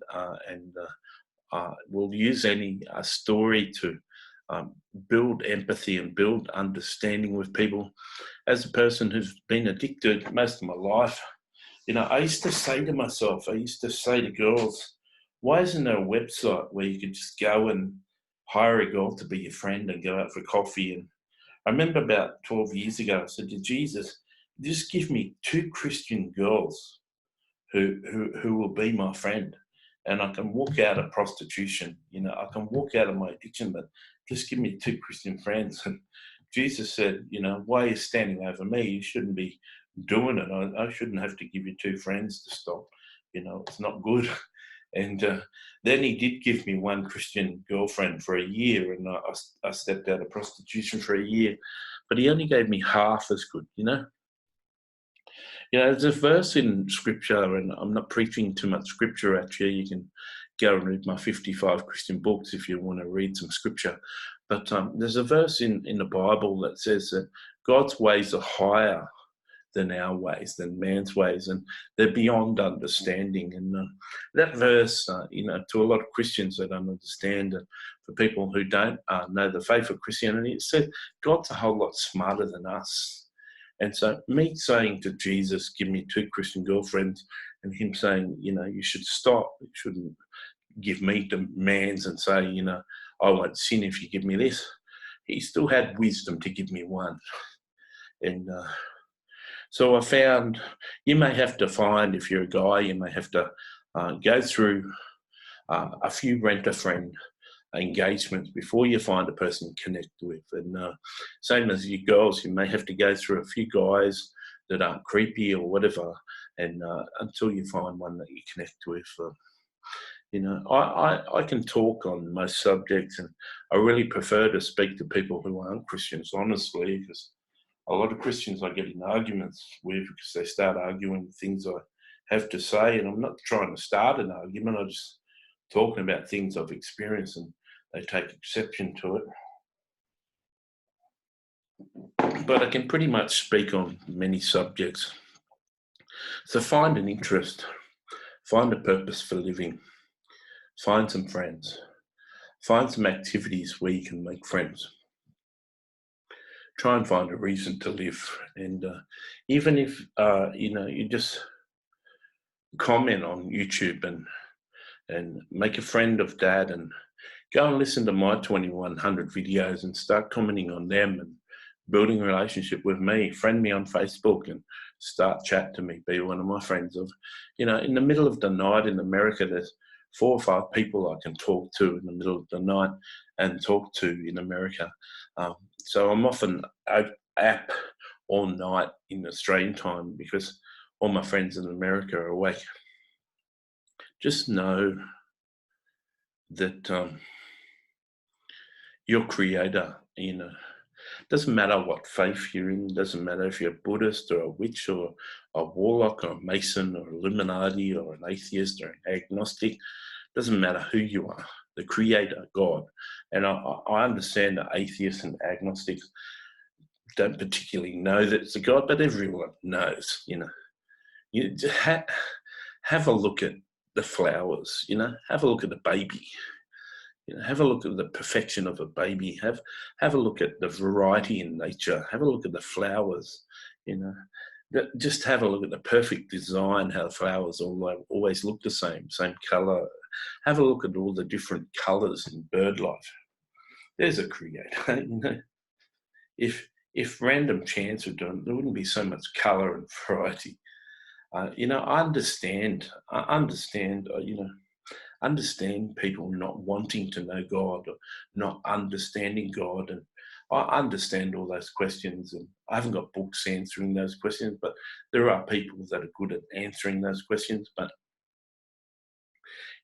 will use any story to build empathy and build understanding with people, as a person who's been addicted most of my life, I used to say to myself, I used to say to girls, why isn't there a website where you could just go and hire a girl to be your friend and go out for coffee? And I remember about 12 years ago, I said to Jesus, just give me 2 Christian girls who will be my friend, and I can walk out of prostitution. I can walk out of my addiction, but just give me 2 Christian friends. And Jesus said, why are you standing over me? You shouldn't be doing it. I shouldn't have to give you 2 friends to stop. It's not good. And then he did give me 1 Christian girlfriend for a year, and I stepped out of prostitution for a year. But he only gave me half as good, There's a verse in Scripture, and I'm not preaching too much Scripture actually. You can go and read my 55 Christian books if you want to read some Scripture. But there's a verse in the Bible that says that God's ways are higher than our ways, than man's ways, and they're beyond understanding. And that verse, to a lot of Christians that don't understand, and for people who don't know the faith of Christianity, it says God's a whole lot smarter than us. And so me saying to Jesus, give me 2 Christian girlfriends, and him saying, you should stop, you shouldn't give me demands and say, I won't sin if you give me this. He still had wisdom to give me one. And so I found you may have to find, if you're a guy, you may have to go through a few rent-a-friend engagements before you find a person to connect with. And same as you girls, you may have to go through a few guys that aren't creepy or whatever, and until you find one that you connect with. I can talk on most subjects, and I really prefer to speak to people who aren't Christians, honestly, because a lot of Christians I get in arguments with because they start arguing things I have to say, and I'm not trying to start an argument, I'm just talking about things I've experienced, and they take exception to it. But I can pretty much speak on many subjects. So find an interest, find a purpose for living, find some friends, find some activities where you can make friends. Try and find a reason to live. And even if, you just comment on YouTube and make a friend of Dad, and go and listen to my 2100 videos and start commenting on them and building a relationship with me. Friend me on Facebook and start chat to me. Be one of my friends. In the middle of the night in America, there's 4 or 5 people I can talk to in the middle of the night and talk to in America. So I'm often up all night in Australian time because all my friends in America are awake. Just know that your creator, doesn't matter what faith you're in, doesn't matter if you're a Buddhist or a witch or a warlock or a Mason or Illuminati or an atheist or an agnostic, doesn't matter who you are, the creator, God. And I understand that atheists and agnostics don't particularly know that it's a God, but everyone knows, You just have a look at the flowers, have a look at the baby. Have a look at the perfection of a baby. Have a look at the variety in nature. Have a look at the flowers. Just have a look at the perfect design. How the flowers always look the same color. Have a look at all the different colors in bird life. There's a creator. If random chance were done, there wouldn't be so much color and variety. I understand. Understand people not wanting to know God or not understanding God. And I understand all those questions, and I haven't got books answering those questions, but there are people that are good at answering those questions. But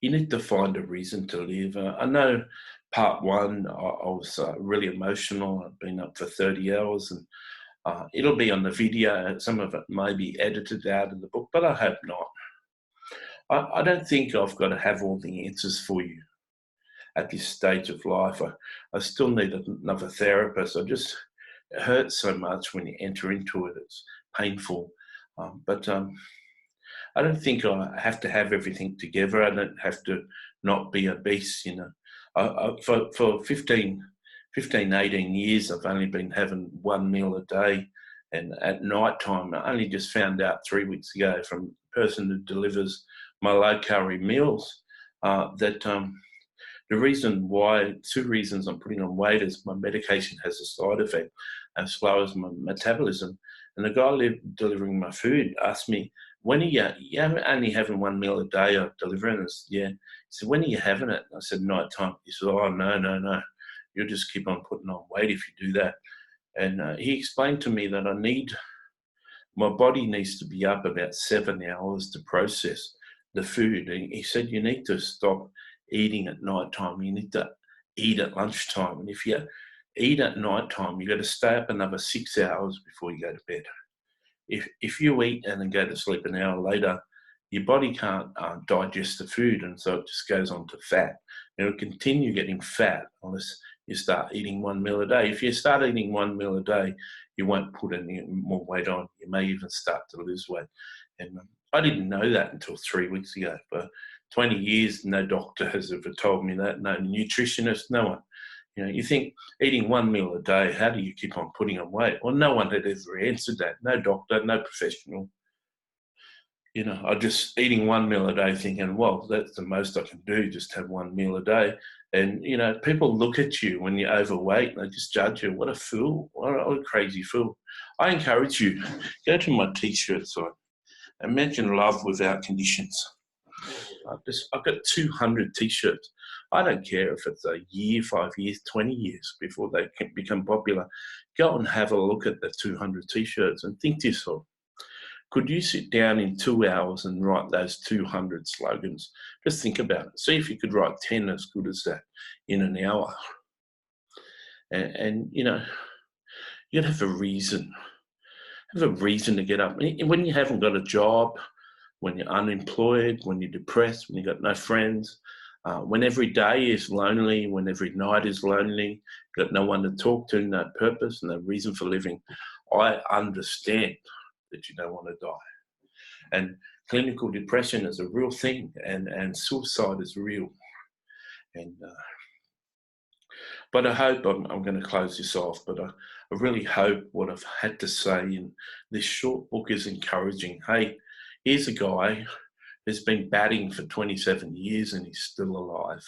you need to find a reason to live. I know part 1, I was really emotional. I've been up for 30 hours, and it'll be on the video. Some of it may be edited out of the book, but I hope not. I don't think I've got to have all the answers for you at this stage of life. I still need another therapist. It hurts so much when you enter into it. It's painful. But I don't think I have to have everything together. I don't have to not be obese, For 15, 18 years, I've only been having 1 meal a day. And at night time, I only just found out 3 weeks ago from a person who delivers my low-calorie meals that the reason why, 2 reasons I'm putting on weight is my medication has a side effect as slow as my metabolism. And the guy delivering my food asked me, when are you only having 1 meal a day of delivering this? Yeah. He said, when are you having it? I said, night time. He said, oh, no. You'll just keep on putting on weight if you do that. And he explained to me that my body needs to be up about 7 hours to process the food. And he said, you need to stop eating at night time. You need to eat at lunchtime. And if you eat at night time, you got to stay up another 6 hours before you go to bed. if you eat and then go to sleep an hour later, your body can't digest the food, and so it just goes on to fat. And it'll continue getting fat unless you start eating 1 meal a day. If you start eating 1 meal a day, you won't put any more weight on. You may even start to lose weight. And I didn't know that until 3 weeks ago. For 20 years, no doctor has ever told me that, no nutritionist, no one. You know, you think eating 1 meal a day, how do you keep on putting on weight? Well, no one had ever answered that. No doctor, no professional. You know, I just eating 1 meal a day thinking, well, that's the most I can do, just have 1 meal a day. And, you know, people look at you when you're overweight and they just judge you. What a fool. What a crazy fool. I encourage you, go to my t-shirt site. Imagine love without conditions. I've got 200 t-shirts. I don't care if it's a year, 5 years, 20 years before they can become popular. Go and have a look at the 200 t-shirts and think to yourself, could you sit down in 2 hours and write those 200 slogans? Just think about it. See if you could write 10 as good as that in an hour. And you know, you'd have a reason. Have a reason to get up. When you haven't got a job, when you're unemployed, when you're depressed, when you've got no friends, when every day is lonely, when every night is lonely, you've got no one to talk to, no purpose, no reason for living, I understand that you don't want to die. And clinical depression is a real thing, and suicide is real. And but I hope, I'm going to close this off, but I really hope what I've had to say in this short book is encouraging. Hey, here's a guy who's been batting for 27 years and he's still alive.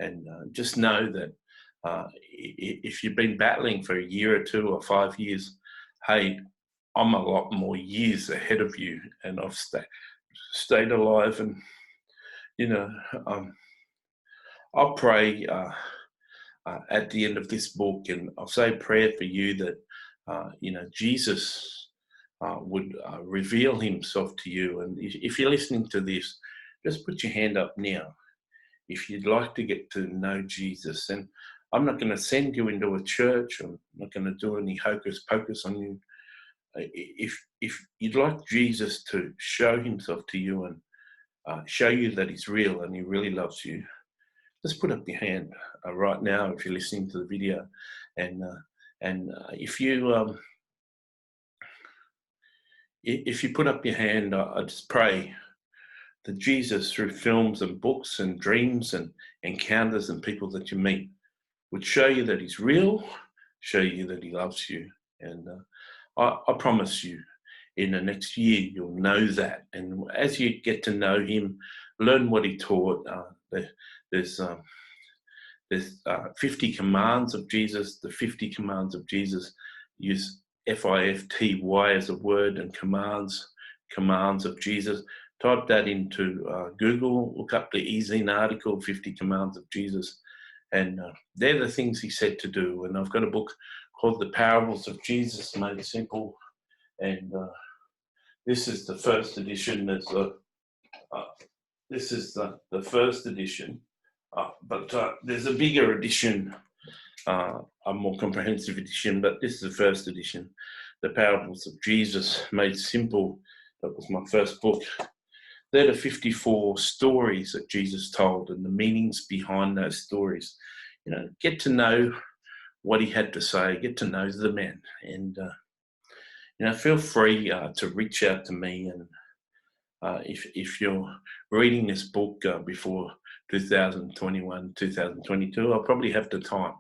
And just know that if you've been battling for a year or 2 or 5 years, hey, I'm a lot more years ahead of you, and I've stayed alive. And, you know, I'll pray at the end of this book, and I'll say a prayer for you that, you know, Jesus would reveal himself to you. And if you're listening to this, just put your hand up now if you'd like to get to know Jesus. And I'm not going to send you into a church. I'm not going to do any hocus pocus on you. If you'd like Jesus to show himself to you and show you that he's real and he really loves you, just put up your hand right now if you're listening to the video. And if you put up your hand, I just pray that Jesus, through films and books and dreams and encounters and people that you meet, would show you that he's real, show you that he loves you. And I promise you, in the next year, you'll know that. And as you get to know him, learn what he taught. There's 50 commands of Jesus. The 50 commands of Jesus use FIFTY as a word, and commands of Jesus. Type that into Google, look up the e-zine article, 50 Commands of Jesus. And they're the things he said to do. And I've got a book called The Parables of Jesus Made Simple. And this is the first edition. This is the first edition. But there's a bigger edition, a more comprehensive edition, but this is the first edition. The Parables of Jesus Made Simple. That was my first book. They're the 54 stories that Jesus told and the meanings behind those stories. You know, get to know what he had to say, get to know the man. And, you know, feel free to reach out to me. And if you're reading this book before 2021, 2022, I'll probably have the time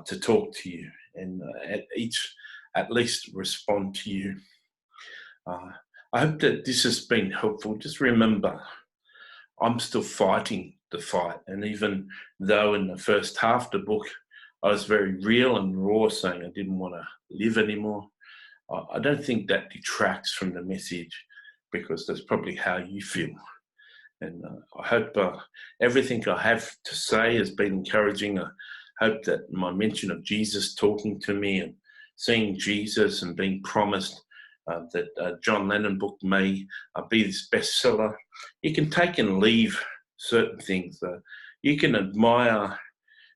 to talk to you and at least respond to you. I hope that this has been helpful. Just remember, I'm still fighting the fight. And even though in the first half of the book, I was very real and raw, saying I didn't want to live anymore, I don't think that detracts from the message, because that's probably how you feel. And I hope everything I have to say has been encouraging. I hope that my mention of Jesus talking to me and seeing Jesus and being promised that John Lennon book may be this bestseller. You can take and leave certain things. You can admire,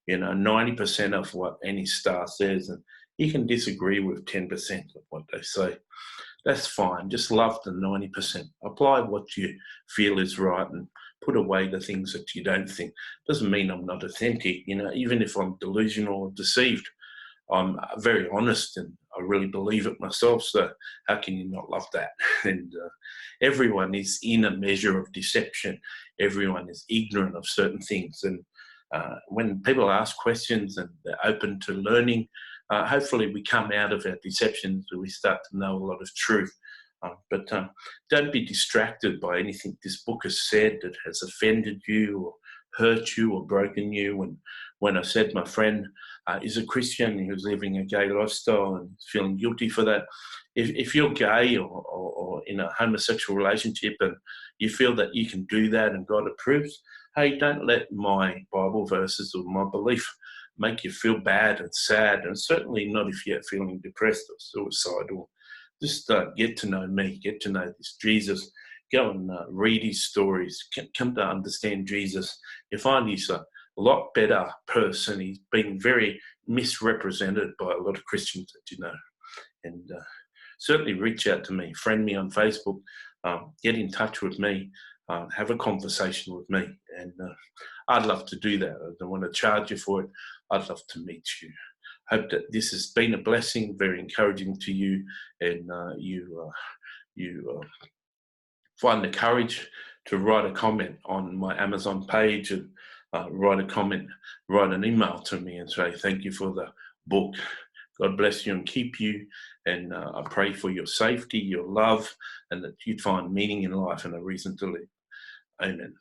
90% of what any star says, and you can disagree with 10% of what they say. that's fine. Just love the 90%. Apply what you feel is right and put away the things that you don't think. Doesn't mean I'm not authentic. Even if I'm delusional or deceived, I'm very honest and I really believe it myself. So how can you not love that? And everyone is in a measure of deception. Everyone is ignorant of certain things. And when people ask questions and they're open to learning, hopefully we come out of our deceptions and we start to know a lot of truth. But don't be distracted by anything this book has said that has offended you or hurt you or broken you. And when I said my friend is a Christian who's living a gay lifestyle and feeling guilty for that, if you're gay or in a homosexual relationship and you feel that you can do that and God approves, hey, don't let my Bible verses or my belief make you feel bad and sad, and certainly not if you're feeling depressed or suicidal. Just get to know me, get to know this Jesus. Go and read his stories, come to understand Jesus. You find he's a lot better person. He's been very misrepresented by a lot of Christians that you know. And certainly reach out to me, friend me on Facebook, get in touch with me, have a conversation with me. And I'd love to do that. I don't want to charge you for it. I'd love to meet you. Hope that this has been a blessing, very encouraging to you, and you find the courage to write a comment on my Amazon page and write a comment, write an email to me and say thank you for the book. God bless you and keep you, and I pray for your safety, your love, and that you'd find meaning in life and a reason to live. Amen.